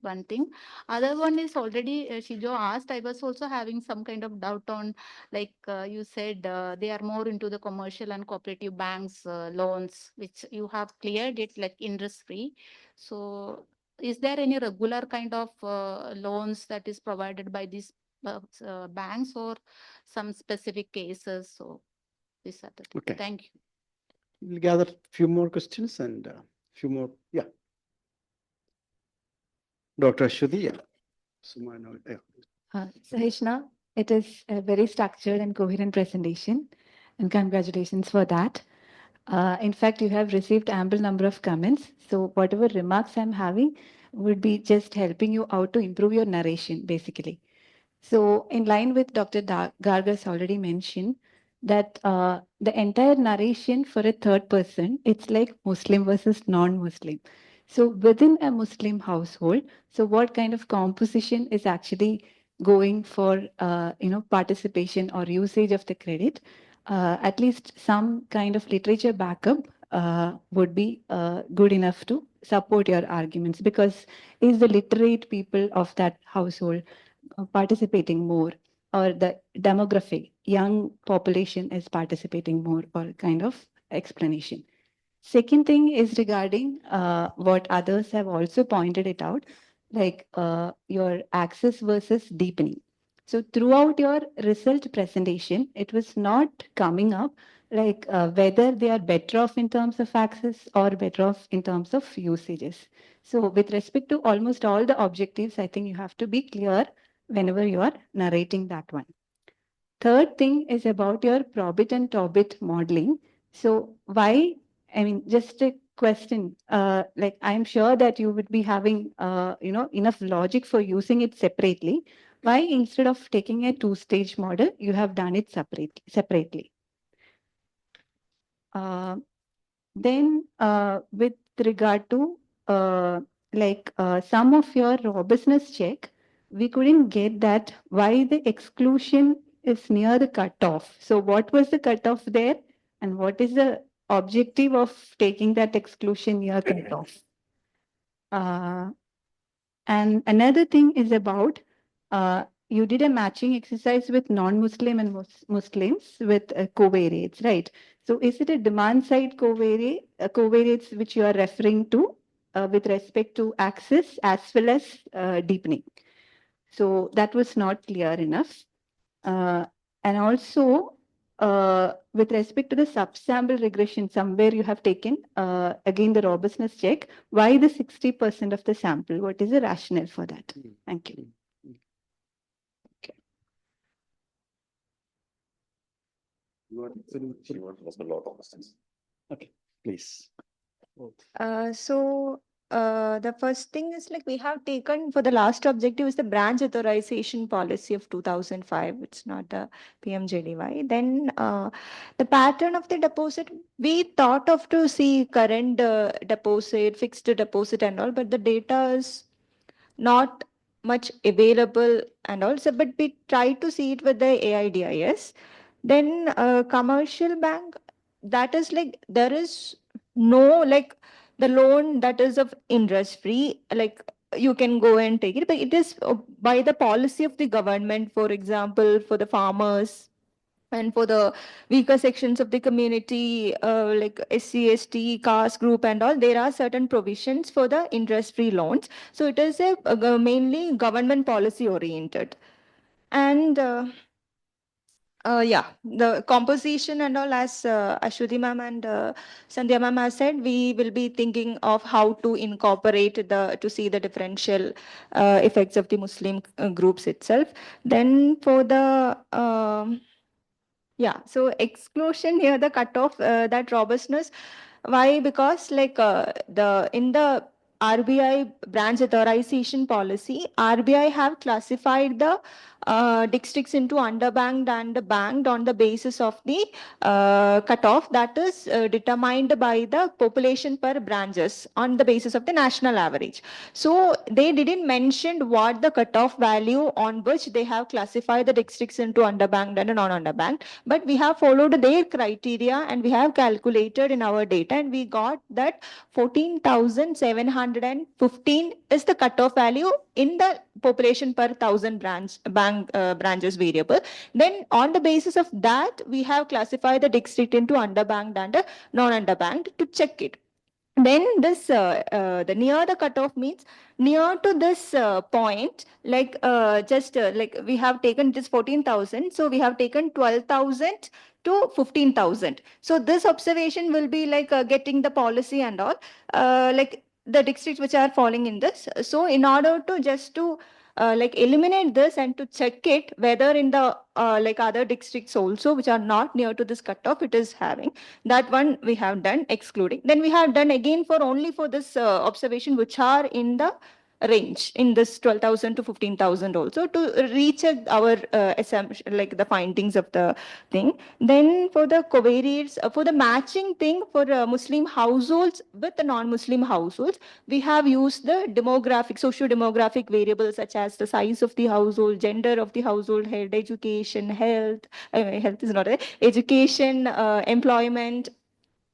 one thing. Other one is already Shijo asked. I was also having some kind of doubt on, like you said, they are more into the commercial and cooperative banks loans, which you have cleared it like interest free. So is there any regular kind of loans that is provided by these banks or some specific cases? So these are the things. Okay. Thank you. We'll gather a few more questions and few more. Yeah. Dr. Ashwati, yeah. Sumana, yeah. Sahishna, it is a very structured and coherent presentation, and congratulations for that. In fact, you have received ample number of comments, so whatever remarks I'm having would be just helping you out to improve your narration, basically. So, in line with Dr. Garga's already mentioned that the entire narration for a third person, it's like Muslim versus non-Muslim. So, within a Muslim household, so what kind of composition is actually going for participation or usage of the credit? At least some kind of literature backup would be good enough to support your arguments, because is the literate people of that household participating more, or the demographic young population is participating more, or kind of explanation. Second thing is regarding what others have also pointed it out, like your access versus deepening. So throughout your result presentation, it was not coming up like whether they are better off in terms of access or better off in terms of usages. So with respect to almost all the objectives, I think you have to be clear whenever you are narrating that one. Third thing is about your probit and tobit modeling. So why, I mean, just a question, like I'm sure that you would be having, enough logic for using it separately. Why instead of taking a two-stage model, you have done it separately? Then with regard to some of your robustness check, we couldn't get that why the exclusion is near the cutoff. So what was the cutoff there, and what is the objective of taking that exclusion near cutoff? And another thing is about you did a matching exercise with non-Muslim and Muslims with covariates, right? So is it a demand side covariates which you are referring to with respect to access as well as deepening? So that was not clear enough. And also, with respect to the subsample regression, somewhere you have taken, again, the robustness check. Why the 60% of the sample? What is the rationale for that? Thank you. Okay, please. The first thing is like we have taken for the last objective is the branch authorization policy of 2005. It's not the PMJDY. Then the pattern of the deposit, we thought of to see current deposit, fixed deposit and all, but the data is not much available and also, but we try to see it with the AIDIS. Then commercial bank, that is like there is no like the loan that is of interest free, like you can go and take it, but it is by the policy of the government, for example, for the farmers And for the weaker sections of the community, like SC, ST, caste group and all, there are certain provisions for the interest-free loans. So it is a mainly government policy oriented. And yeah, the composition and all, as Ashwati ma'am and Sandhya ma'am has said, we will be thinking of how to incorporate to see the differential effects of the Muslim groups itself. Then for the yeah, so exclusion here, the cutoff, that robustness. Why? Because like in the RBI branch authorization policy, RBI have classified the districts into underbanked and banked on the basis of the cutoff that is determined by the population per branches on the basis of the national average. So they didn't mention what the cutoff value on which they have classified the districts into underbanked and non-underbanked, but we have followed their criteria and we have calculated in our data and we got that 14,715 is the cutoff value in the population per thousand branches variable. Then on the basis of that, we have classified the district into underbanked and non-underbanked to check it. Then this the near the cutoff means near to this point, like just like we have taken this 14,000, so we have taken 12,000 to 15,000. So this observation will be like getting the policy and all, like the districts which are falling in this. So in order to just to like eliminate this and to check it whether in the like other districts also which are not near to this cutoff it is having, that one we have done excluding. Then we have done again for only for this observation which are in the range in this 12,000 to 15,000 also to recheck our assumption, like the findings of the thing. Then for the covariates, for the matching thing for Muslim households with the non-Muslim households, we have used the demographic, socio-demographic variables such as the size of the household, gender of the household, head, education, health, health is not a, education, employment,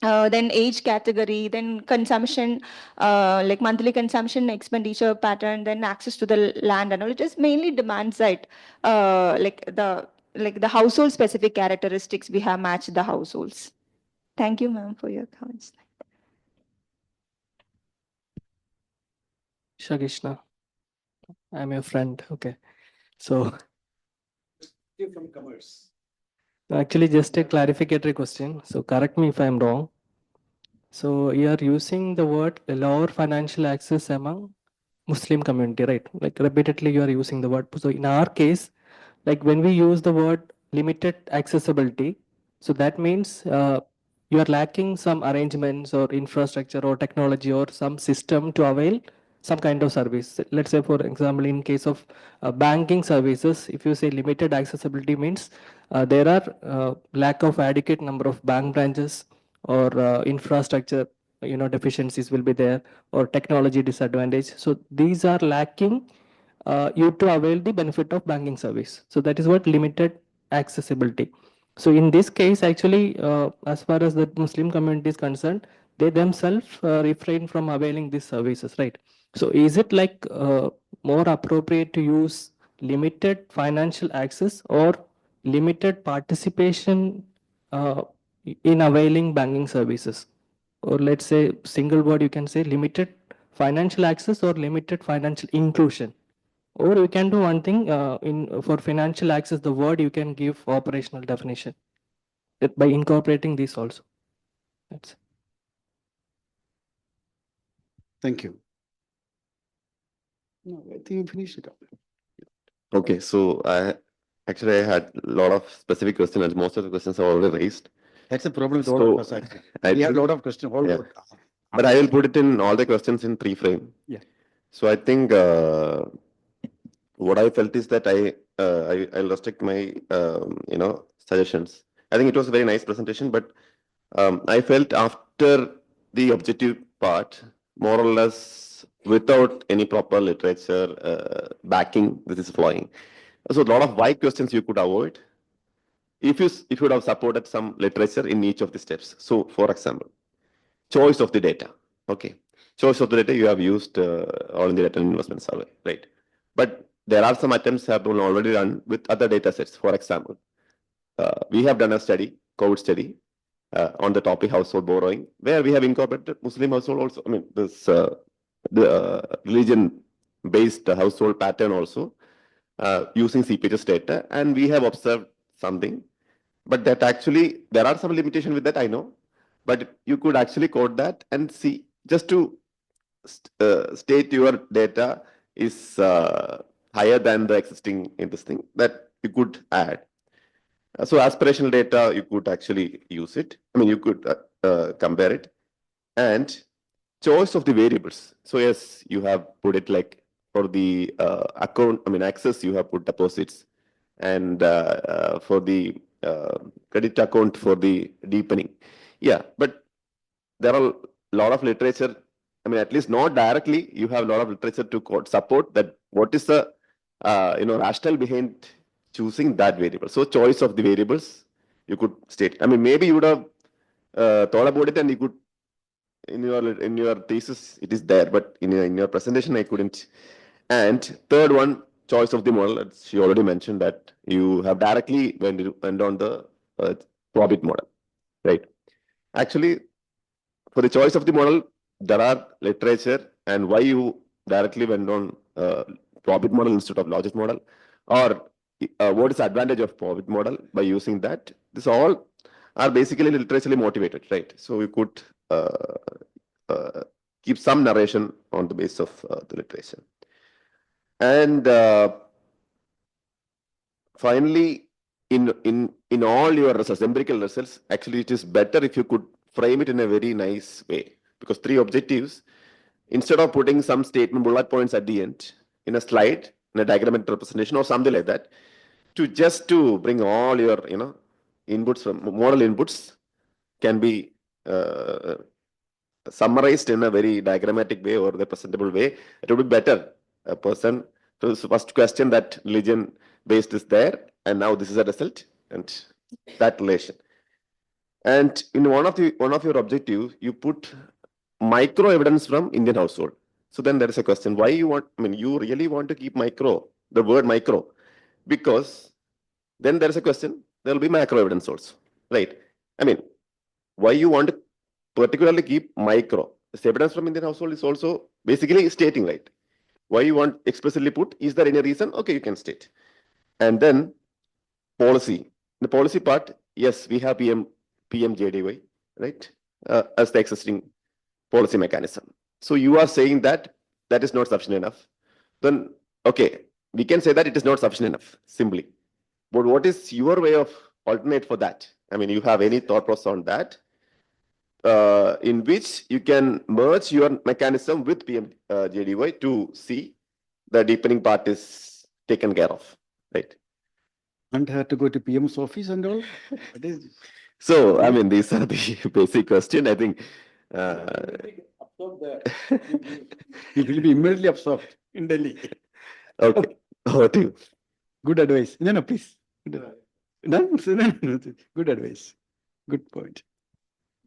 then age category, then consumption, like monthly consumption expenditure pattern, then access to the land and all. It is mainly demand side, like the household specific characteristics we have matched the households. Thank you, ma'am, for your comments. Shagishna, I'm your friend. Okay. So You from commerce. actually just a clarificatory question. So correct me if I'm wrong. So you are using the word lower financial access among Muslim community, right? Like repeatedly you are using the word. So in our case, like when we use the word limited accessibility, so that means you are lacking some arrangements or infrastructure or technology or some system to avail some kind of service. Let's say, for example, in case of banking services, if you say limited accessibility means there are lack of adequate number of bank branches or infrastructure, deficiencies will be there, or technology disadvantage. So these are lacking you to avail the benefit of banking service. So that is what limited accessibility. So in this case, actually, as far as the Muslim community is concerned, they themselves refrain from availing these services, right? So is it like more appropriate to use limited financial access or limited participation in availing banking services? Or let's say single word, you can say limited financial access or limited financial inclusion. Or you can do one thing for financial access, the word you can give operational definition by incorporating this also. That's it. Thank you. No, I think you finished it up. Okay, so actually I had a lot of specific questions and most of the questions are already raised. That's the problem with all of us actually. I We have a think- lot of questions. All yeah. good. But I will put it in all the questions in three frame. Yeah. So I think what I felt is that I'll restrict my suggestions. I think it was a very nice presentation, but I felt after the objective part, more or less without any proper literature backing, this is flowing. So a lot of why questions you could avoid if you would have supported some literature in each of the steps. So for example, choice of the data. Okay. Choice of the data you have used all in the data investment survey, right? But there are some attempts have been already done with other data sets. For example, we have done a study, COVID study, on the topic household borrowing, where we have incorporated Muslim household also. I mean, this the religion-based household pattern also, using CPHS data, and we have observed something. But that actually, there are some limitation with that, I know. But you could actually code that and see, just to state your data is higher than the existing in this thing, that you could add. So aspirational data, you could actually use it. I mean, you could compare it. And choice of the variables. So yes, you have put it like for the account, I mean, access, you have put deposits. And for the credit account for the deepening. Yeah, but there are a lot of literature. I mean, at least not directly, you have a lot of literature to support that. What is the rationale behind choosing that variable? So choice of the variables, you could state. I mean, maybe you would have thought about it and you could in your thesis it is there, but in your presentation I couldn't. And third one, choice of the model. She already mentioned that you have directly went on the profit model, right? Actually, for the choice of the model, there are literature, and why you directly went on profit model instead of logic model, or what is the advantage of profit model by using that? This all are basically literaturely motivated, right? So we could keep some narration on the basis of the literature. And finally, in all your results, empirical results, actually it is better if you could frame it in a very nice way, because three objectives, instead of putting some statement bullet points at the end in a slide, in a diagrammatic representation or something like that, to bring all your inputs from model inputs can be summarized in a very diagrammatic way or the presentable way. It would be better a person to first question that religion based is there, and now this is a result, and that relation. And in one of your objectives, you put micro evidence from Indian household. So then there is a question: why you want? I mean, you really want to keep micro, the word micro, because then there is a question. There will be macro evidence also, right? I mean, why you want to particularly keep micro? The evidence from Indian household is also basically stating, right? Why you want explicitly put? Is there any reason? Okay, you can state. And then policy. The policy part, yes, we have PMJDY, right, as the existing policy mechanism. So you are saying that that is not sufficient enough. Then, okay, we can say that it is not sufficient enough, simply. But what is your way of alternate for that? I mean, you have any thought process on that, in which you can merge your mechanism with PMJDY to see the deepening part is taken care of, right? And have to go to PM's office and all? So, I mean, these are the basic question. I think It will be immediately absorbed in Delhi. Okay. Over to you. Good advice. No, please. No, good advice. Good point.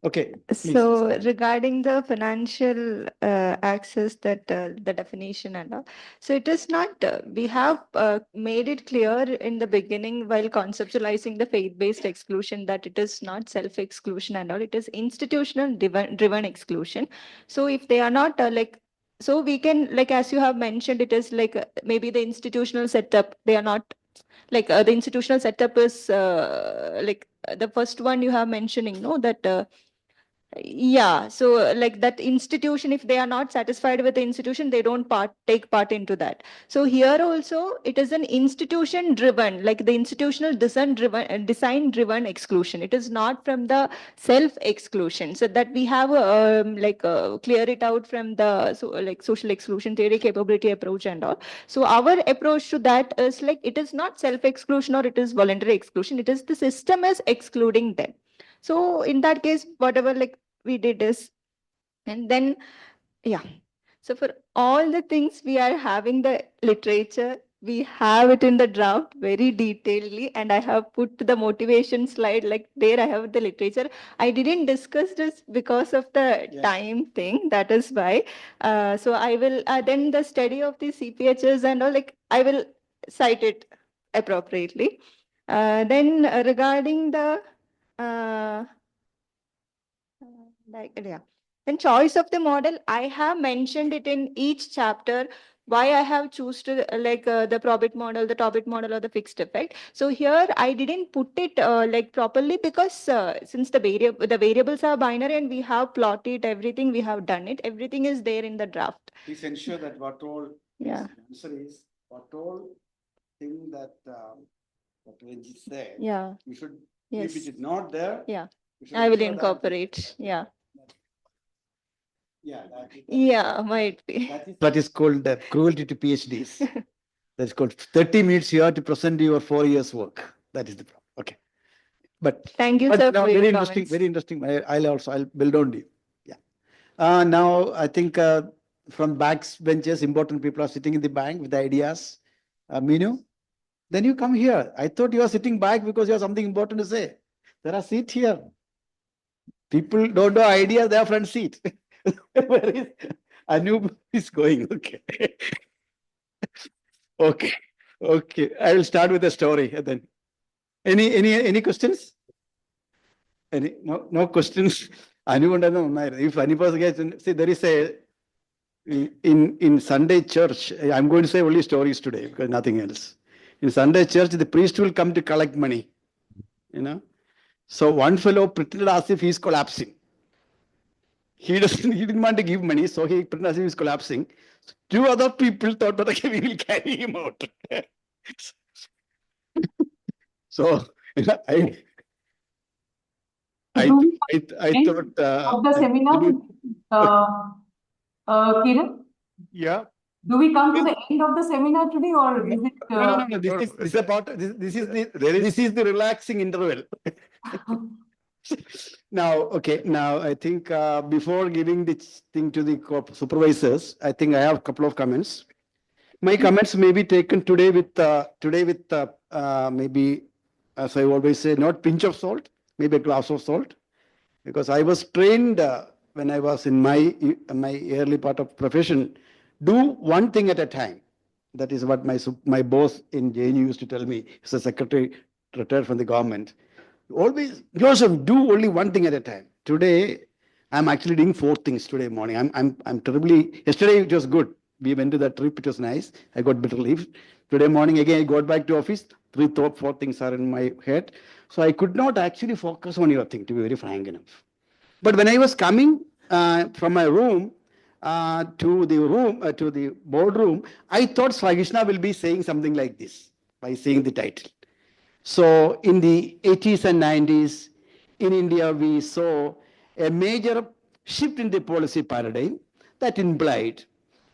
Okay. Please. So regarding the financial access, that the definition and all, so it is not, we have made it clear in the beginning while conceptualizing the faith-based exclusion that it is not self-exclusion and all, it is institutional driven exclusion. So if they are not so we can, like, as you have mentioned, it is like maybe the institutional setup, they are not the institutional setup is the first one you have mentioning, no, that yeah, so like that institution, if they are not satisfied with the institution, they don't take part into that. So here also it is an institution driven, like the institutional design driven exclusion. It is not from the self exclusion. So that we have clear it out from the social exclusion theory, capability approach and all. So our approach to that is like it is not self exclusion or it is voluntary exclusion. It is the system is excluding them. So in that case, whatever we did is, and then, yeah. So for all the things we are having the literature, we have it in the draft very detailedly, and I have put the motivation slide like there I have the literature. I didn't discuss this because of the time thing. That is why. So I will, then the study of the CPHs and all, I will cite it appropriately. Then regarding the then choice of the model, I have mentioned it in each chapter why I have choose to the probit model, the Tobit model, or the fixed effect. So here I didn't put it like properly because since the variables are binary and we have plotted everything, we have done it. Everything is there in the draft. Please ensure that what all Yeah. answer is, what all thing that what is there. Yeah. You should, Yes. if it is not there. Yeah. you should I will ensure that- incorporate. Yeah. Yeah. Yeah, might be. That is called cruelty to PhDs. That's called 30 minutes here to present your 4 years work. That is the problem. Okay. But Thank you, but sir, now for your very interesting, comments. very interesting. I'll build on you. Yeah. Now I think from back benches, important people are sitting in the bank with ideas. Minu, then you come here. I thought you are sitting back because you have something important to say. There are seats here. People don't know ideas, they are front seat. Where is Anub is going? Okay. Okay. Okay. I will start with a story and then. Any questions? No questions. If any person gets, see, there is a in Sunday church. I'm going to say only stories today because nothing else. In Sunday church, the priest will come to collect money. So one fellow pretended as if he's collapsing. He didn't want to give money, so he pretended as if he's collapsing. Two other people thought that okay, we will carry him out. So I thought of the seminar, Kiran? Yeah. Do we come to the end of the seminar today, or is it? No. This is a part. This is the relaxing interval. Now, okay. Now, I think before giving this thing to the supervisors, I think I have a couple of comments. My comments may be taken today with maybe, as I always say, not pinch of salt, maybe a glass of salt, because I was trained when I was in my early part of profession. Do one thing at a time. That is what my boss in JNU used to tell me. He's a secretary retired from the government. Always, Joseph, do only one thing at a time. Today, I'm actually doing 4 things today morning. I'm terribly. Yesterday it was good. We went to that trip. It was nice. I got better leave. Today morning again I got back to office. 4 things are in my head. So I could not actually focus on your thing, to be very frank enough. But when I was coming from my room to the boardroom, I thought Shagishna will be saying something like this by saying the title. So in the 80s and 90s, in India, we saw a major shift in the policy paradigm that implied,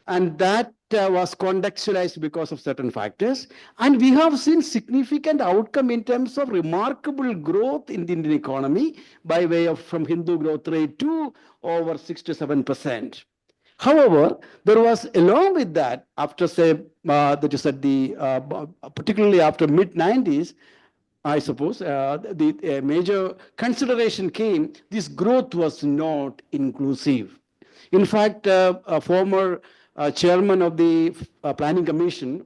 and that was contextualized because of certain factors. And we have seen significant outcome in terms of remarkable growth in the Indian economy by way of from Hindu growth rate to over 6 to 7%. However, there was along with that, after say that is at the particularly after mid-90s, I suppose the major consideration came. This growth was not inclusive. In fact, a former chairman of the Planning Commission,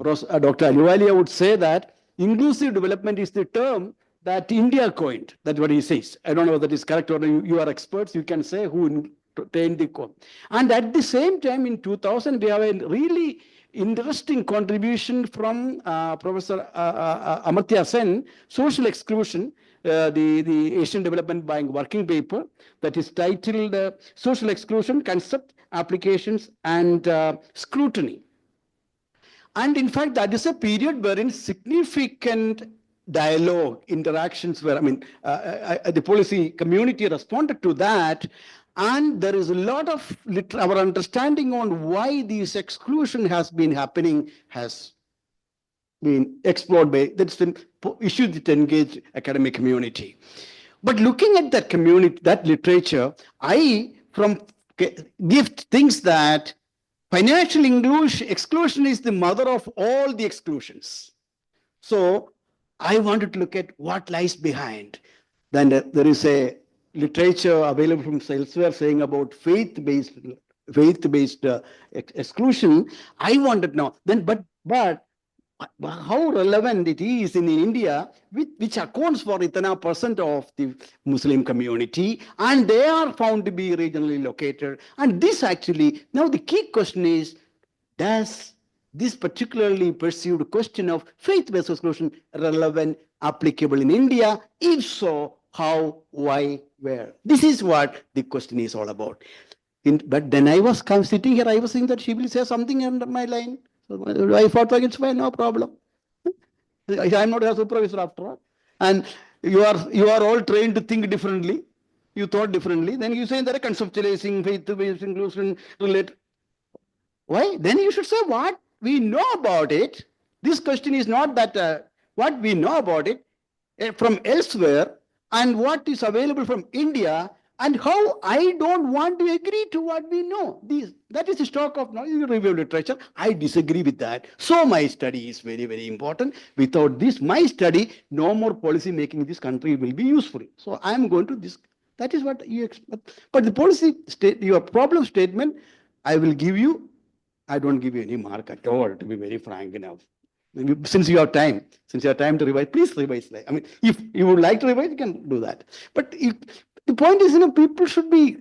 Dr. Aluwalia, would say that inclusive development is the term that India coined. That's what he says. I don't know whether that is correct or you are experts. You can say who obtained the code. And at the same time, in 2000, we have a really interesting contribution from Professor Amartya Sen, Social Exclusion, the Asian Development Bank working paper that is titled Social Exclusion, Concept, Applications and Scrutiny. And in fact, that is a period wherein significant dialogue, interactions were, the policy community responded to that. And there is a lot of our understanding on why this exclusion has been happening has been explored by, that's been issues that engage academic community. But looking at that community, that literature, I from Gift thinks that financial exclusion is the mother of all the exclusions. So I wanted to look at what lies behind. Then there is a literature available from elsewhere saying about faith-based exclusion. I wanted to know. Then, but how relevant it is in India, which accounts for itana percent of the Muslim community, and they are found to be regionally located. And this actually, now the key question is, does this particularly pursued question of faith-based exclusion relevant, applicable in India? If so, how, why, where? This is what the question is all about. But then I was sitting here, I was saying that she will say something under my line. So I thought, it's fine, no problem. I'm not a supervisor after all. And you are all trained to think differently. You thought differently. Then you say that conceptualizing faith-based inclusion related. Why? Then you should say what we know about it. This question is not that what we know about it from elsewhere and what is available from India and how I don't want to agree to what we know. That is the stock of knowledge review literature. I disagree with that. So my study is very, very important. Without this, my study, no more policy making in this country will be useful. So I am going to this. That is what you expect. But the policy your problem statement, I will give you. I don't give you any mark at all, to be very frank enough. Since you have time to revise, please revise. I mean, if you would like to revise, you can do that. But the point is, people should be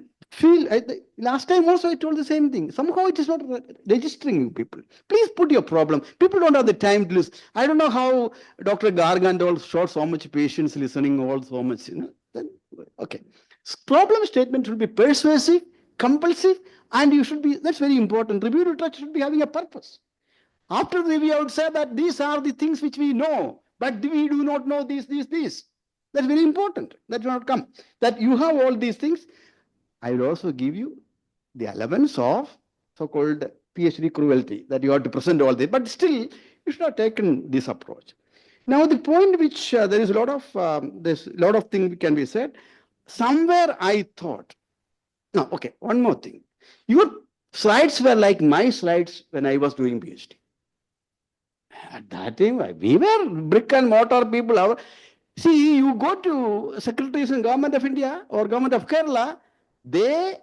last time also I told the same thing. Somehow it is not registering you people. Please put your problem. People don't have the time to listen. I don't know how Dr. Garg and all showed so much patience listening all so much. Then, okay. Problem statement should be persuasive, compulsive, and you should be, that's very important. Review literature should be having a purpose. After the review, I would say that these are the things which we know, but we do not know these. That's very important. That will not come. That you have all these things. I will also give you the elements of so-called PhD cruelty, that you have to present all this. But still, you should have taken this approach. Now, the point which there is a lot of things can be said. Somewhere I thought, no, okay, one more thing. Your slides were like my slides when I was doing PhD. At that time, we were brick and mortar people. See, you go to secretaries in Government of India or Government of Kerala, the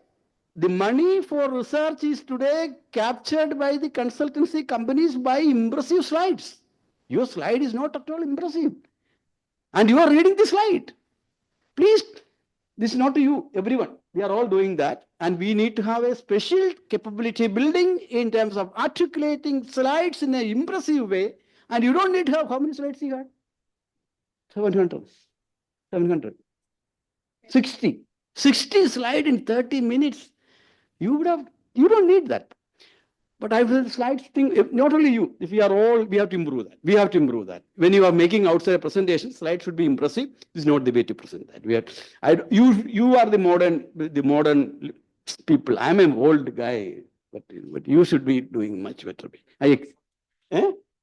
money for research is today captured by the consultancy companies by impressive slides. Your slide is not at all impressive. And you are reading the slide. Please, this is not to you, everyone. We are all doing that. And we need to have a special capability building in terms of articulating slides in an impressive way. And you don't need to have, how many slides you had? 700. 60 slide in 30 minutes. You don't need that. But I will slides thing, not only you, if we are all, we have to improve that. When you are making outside a presentation, slides should be impressive. This is not the way to present that. You are the modern people. I'm an old guy, but you should be doing much better.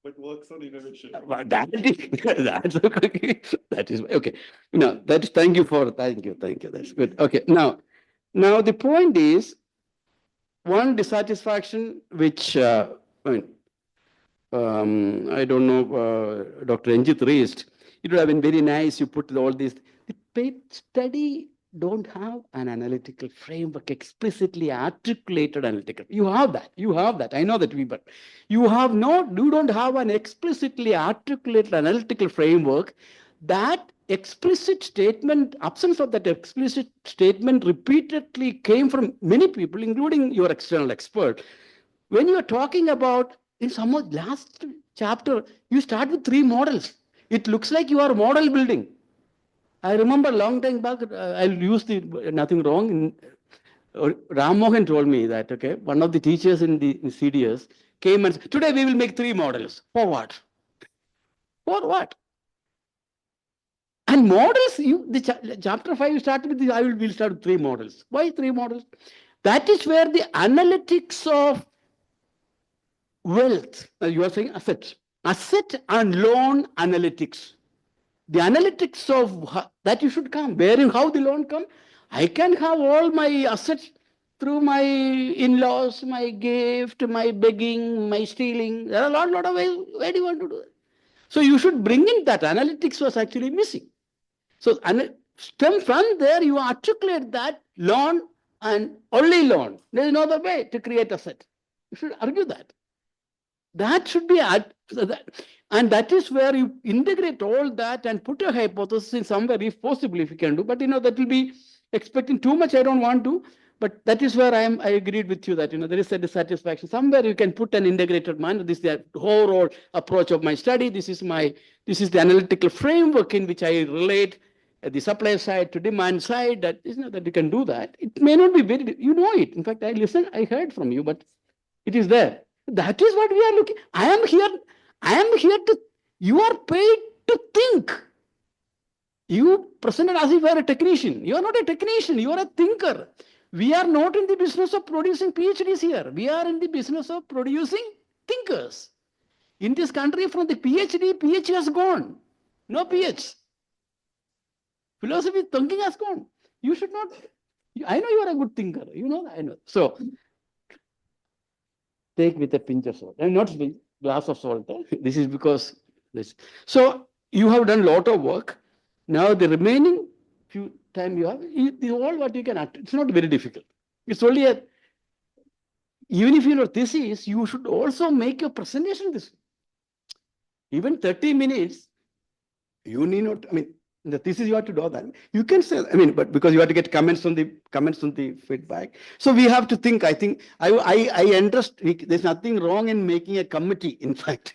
But works on innovation. That's okay. That is okay. No, thank you. That's good. Okay. Now the point is, one dissatisfaction which I don't know, Dr. Ranjit raised. It would have been very nice. You put all these. The paid study don't have an analytical framework, explicitly articulated analytical. You have that. I know that but you don't have an explicitly articulated analytical framework. That explicit statement, absence of that explicit statement repeatedly came from many people, including your external expert. When you are talking about, in some of last chapter, you start with 3 models. It looks like you are model building. I remember a long time back, I'll use nothing wrong. Ram Mohan told me that, okay, one of the teachers in CDS came and said, today we will make 3 models. For what? For what? And models, chapter 5, you start with we'll start with 3 models. Why 3 models? That is where the analytics of wealth, you are saying asset and loan analytics. The analytics of that you should come. How the loan come? I can have all my assets through my in-laws, my gift, my begging, my stealing. There are a lot of ways. Where do you want to do it? So you should bring in that. Analytics was actually missing. So stem from there, you articulate that loan and only loan. There is no other way to create asset. You should argue that. That should be And that is where you integrate all that and put a hypothesis in somewhere, if possible, if you can do. But that will be expecting too much. I don't want to. But that is where I agreed with you that there is a dissatisfaction. Somewhere you can put an integrated manner. This is the overall approach of my study. This is the analytical framework in which I relate the supply side to demand side. That is not that you can do that. It may not be very. You know it. In fact, I heard from you, but it is there. That is what we are looking. I am here to. You are paid to think. You presented as if you are a technician. You are not a technician. You are a thinker. We are not in the business of producing PhDs here. We are in the business of producing thinkers. In this country, from the PhD has gone. No PH. Philosophy thinking has gone. You should not. I know you are a good thinker. You know, I know. So, take with a pinch of salt. And not glass of salt. This is because this. So, you have done a lot of work. Now, the remaining few time you have, all what you can add. It's not very difficult. It's only even if you know thesis, you should also make your presentation this. Even 30 minutes, you need not, the thesis you have to do that. You can say, but because you have to get comments on the feedback. So we have to think, I think, I understand, there's nothing wrong in making a committee, in fact,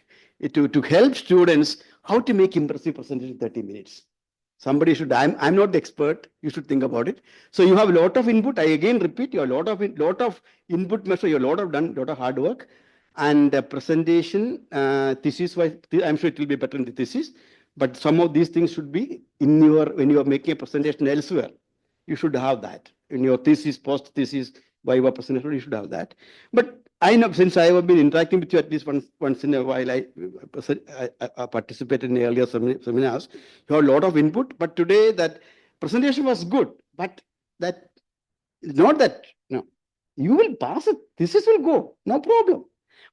to help students how to make impressive presentation in 30 minutes. Somebody should, I'm not the expert, you should think about it. So you have a lot of input. I again repeat, you have a lot of input measure, you have a lot of hard work. And the presentation, thesis wise, I'm sure it will be better in the thesis. But some of these things should be when you are making a presentation elsewhere. You should have that. In your thesis, post-thesis, viva presentation, you should have that. But I know, since I have been interacting with you at least once in a while, I participated in earlier seminars, you have a lot of input, but today that presentation was good, but that not that, no, you will pass it, thesis will go, no problem.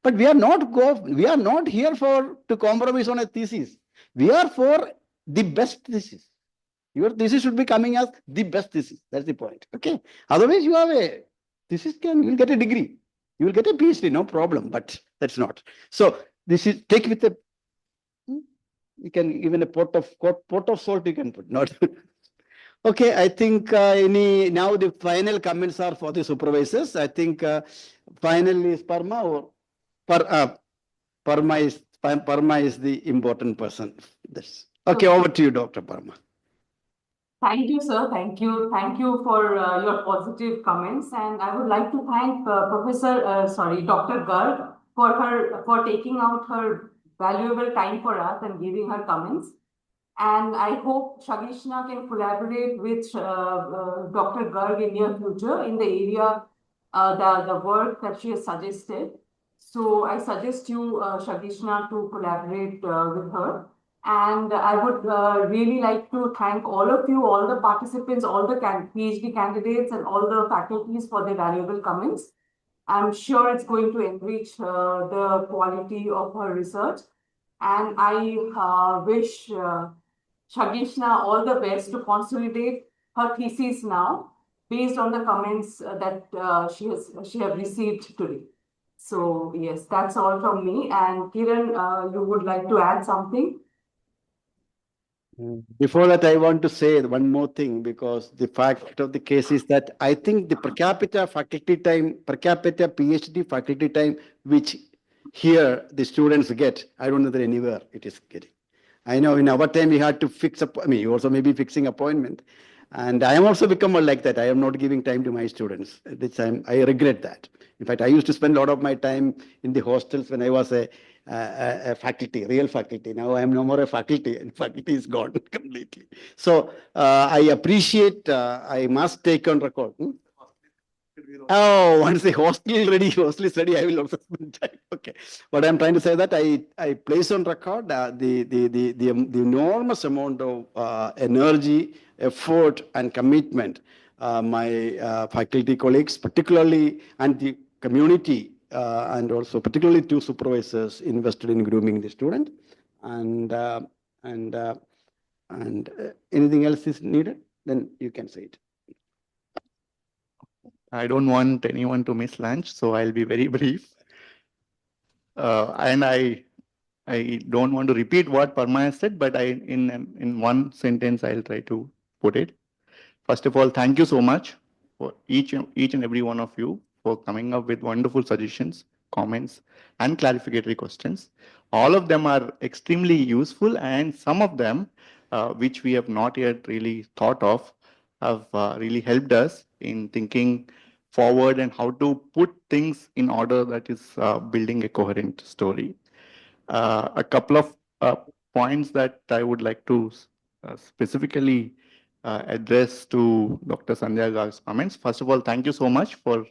But we are not here to compromise on a thesis. We are for the best thesis. Your thesis should be coming as the best thesis. That's the point. Okay. Otherwise, you have a thesis you will get a degree. You will get a PhD, no problem, but that's not. So this is take with a, you can even a pot of salt you can put, not. Okay, I think now the final comments are for the supervisors. I think finally is Parma or Parma is the important person. Okay, over to you, Dr. Parma. Thank you, sir. Thank you. Thank you for your positive comments. And I would like to thank Dr. Garg for taking out her valuable time for us and giving her comments. And I hope Shagishna can collaborate with Dr. Garg in near future in the area, the work that she has suggested. So I suggest you, Shagishna, to collaborate with her. And I would really like to thank all of you, all the participants, all the PhD candidates and all the faculties for their valuable comments. I'm sure it's going to enrich the quality of her research. And I wish Shagishna all the best to consolidate her thesis now based on the comments that she have received today. So yes, that's all from me. And Kiran, you would like to add something? Before that, I want to say one more thing, because the fact of the case is that I think the per capita PhD faculty time, which here the students get, I don't know that anywhere it is getting. I know in our time we had to fix up, you also may be fixing appointment. And I am also become like that. I am not giving time to my students. This time I regret that. In fact, I used to spend a lot of my time in the hostels when I was a faculty, real faculty. Now I am no more a faculty, and faculty is gone completely. So I appreciate, I must take on record. Oh, once the hostel is ready, I will also spend time. Okay. But I'm trying to say that I place on record the enormous amount of energy, effort, and commitment my faculty colleagues, particularly, and the community, and also particularly two supervisors invested in grooming the student. And anything else is needed, then you can say it. I don't want anyone to miss lunch, so I'll be very brief. And I I don't want to repeat what Parma has said, but in one sentence, I'll try to put it. First of all, thank you so much for each and every one of you for coming up with wonderful suggestions, comments, and clarificatory questions. All of them are extremely useful, and some of them, which we have not yet really thought of, have really helped us in thinking forward and how to put things in order that is building a coherent story. A couple of points that I would like to specifically address to Dr. Sandhya Garg's comments. First of all, thank you so much for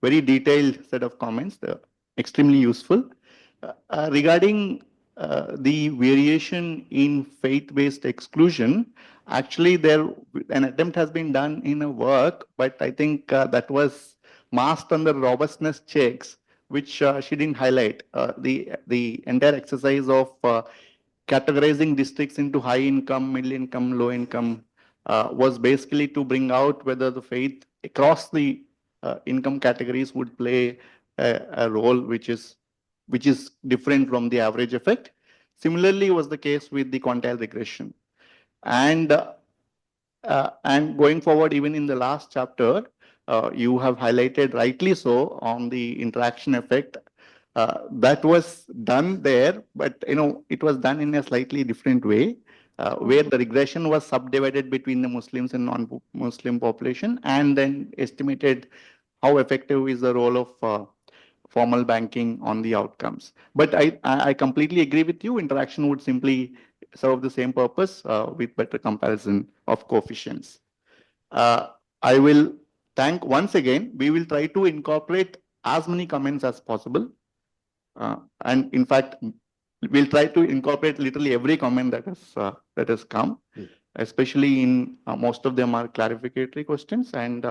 very detailed set of comments. They're extremely useful. Regarding the variation in faith-based exclusion, actually there an attempt has been done in a work, but I think that was masked under robustness checks, which she didn't highlight. The entire exercise of categorizing districts into high income, middle income, low income was basically to bring out whether the faith across the income categories would play a role which is different from the average effect. Similarly was the case with the quantile regression. And going forward, even in the last chapter, you have highlighted rightly so on the interaction effect. That was done there, but it was done in a slightly different way, where the regression was subdivided between the Muslims and non-Muslim population, and then estimated how effective is the role of formal banking on the outcomes. But I completely agree with you. Interaction would simply serve the same purpose with better comparison of coefficients. I will thank once again. We will try to incorporate as many comments as possible. And in fact, we'll try to incorporate literally every comment that has come, especially in most of them are clarificatory questions. And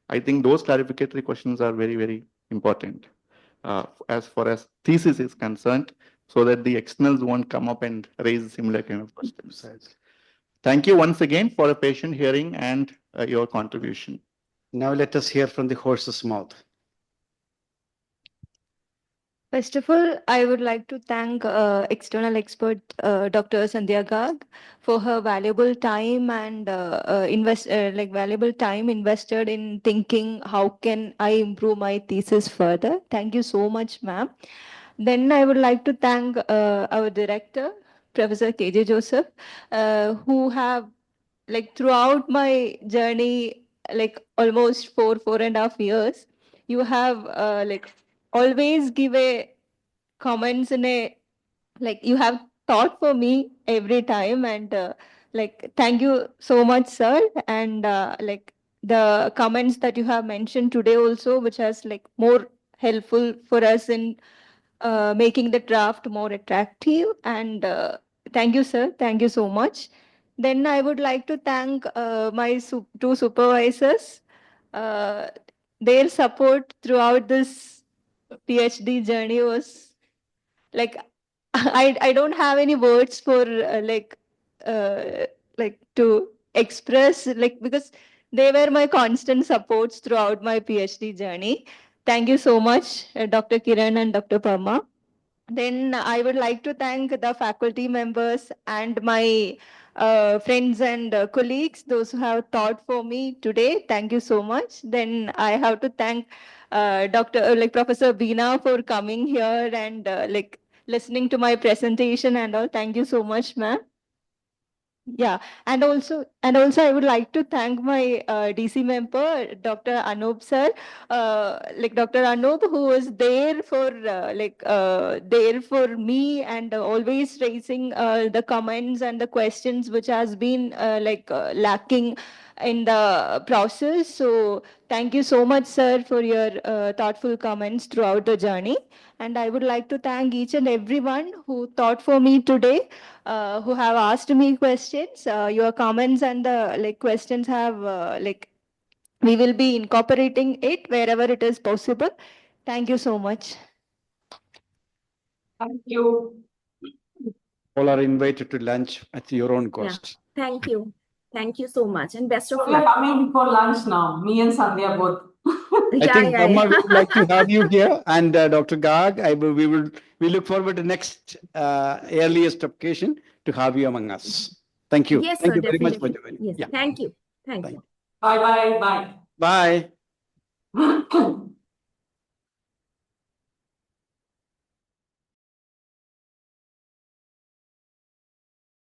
I think those clarificatory questions are very, very important as far as thesis is concerned, so that the externals won't come up and raise similar kind of questions. Thank you once again for a patient hearing and your contribution. Now let us hear from the horse's mouth. First of all, I would like to thank external expert Dr. Sandhya Garg for her valuable time and valuable time invested in thinking how can I improve my thesis further. Thank you so much, ma'am. Then I would like to thank our director, Professor KJ Joseph, who have throughout my journey, almost 4.5 years, you have always give a comments in a you have thought for me every time, and thank you so much, sir. And the comments that you have mentioned today also, which has more helpful for us in making the draft more attractive. And thank you, sir. Thank you so much. Then I would like to thank my two supervisors. Their support throughout this PhD journey was I don't have any words for to express because they were my constant supports throughout my PhD journey. Thank you so much, Dr. Kiran and Dr. Parma. Then I would like to thank the faculty members and my friends and colleagues, those who have taught for me today. Thank you so much. Then I have to thank Professor Beena for coming here and listening to my presentation and all. Thank you so much, ma'am. Yeah, and also I would like to thank my DC member, Dr. Anup sir, Dr. Anup, who was there for there for me and always raising the comments and the questions which has been lacking in the process. So thank you so much, sir, for your thoughtful comments throughout the journey. And I would like to thank each and everyone who thought for me today, who have asked me questions. Your comments and the questions have we will be incorporating it wherever it is possible. Thank you so much. Thank you. All are invited to lunch at your own cost. Thank you. Thank you so much, and best of So we are luck. coming for lunch now, me and Sandhya both. I think Dhamma, we would like to have you here, and Dr. Garg, we look forward to next earliest occasion to have you among us. Thank you. Yes, Thank sir, you very much for definitely. joining. Yes, Yeah. thank you. Thank Thank you. Bye bye bye. Bye.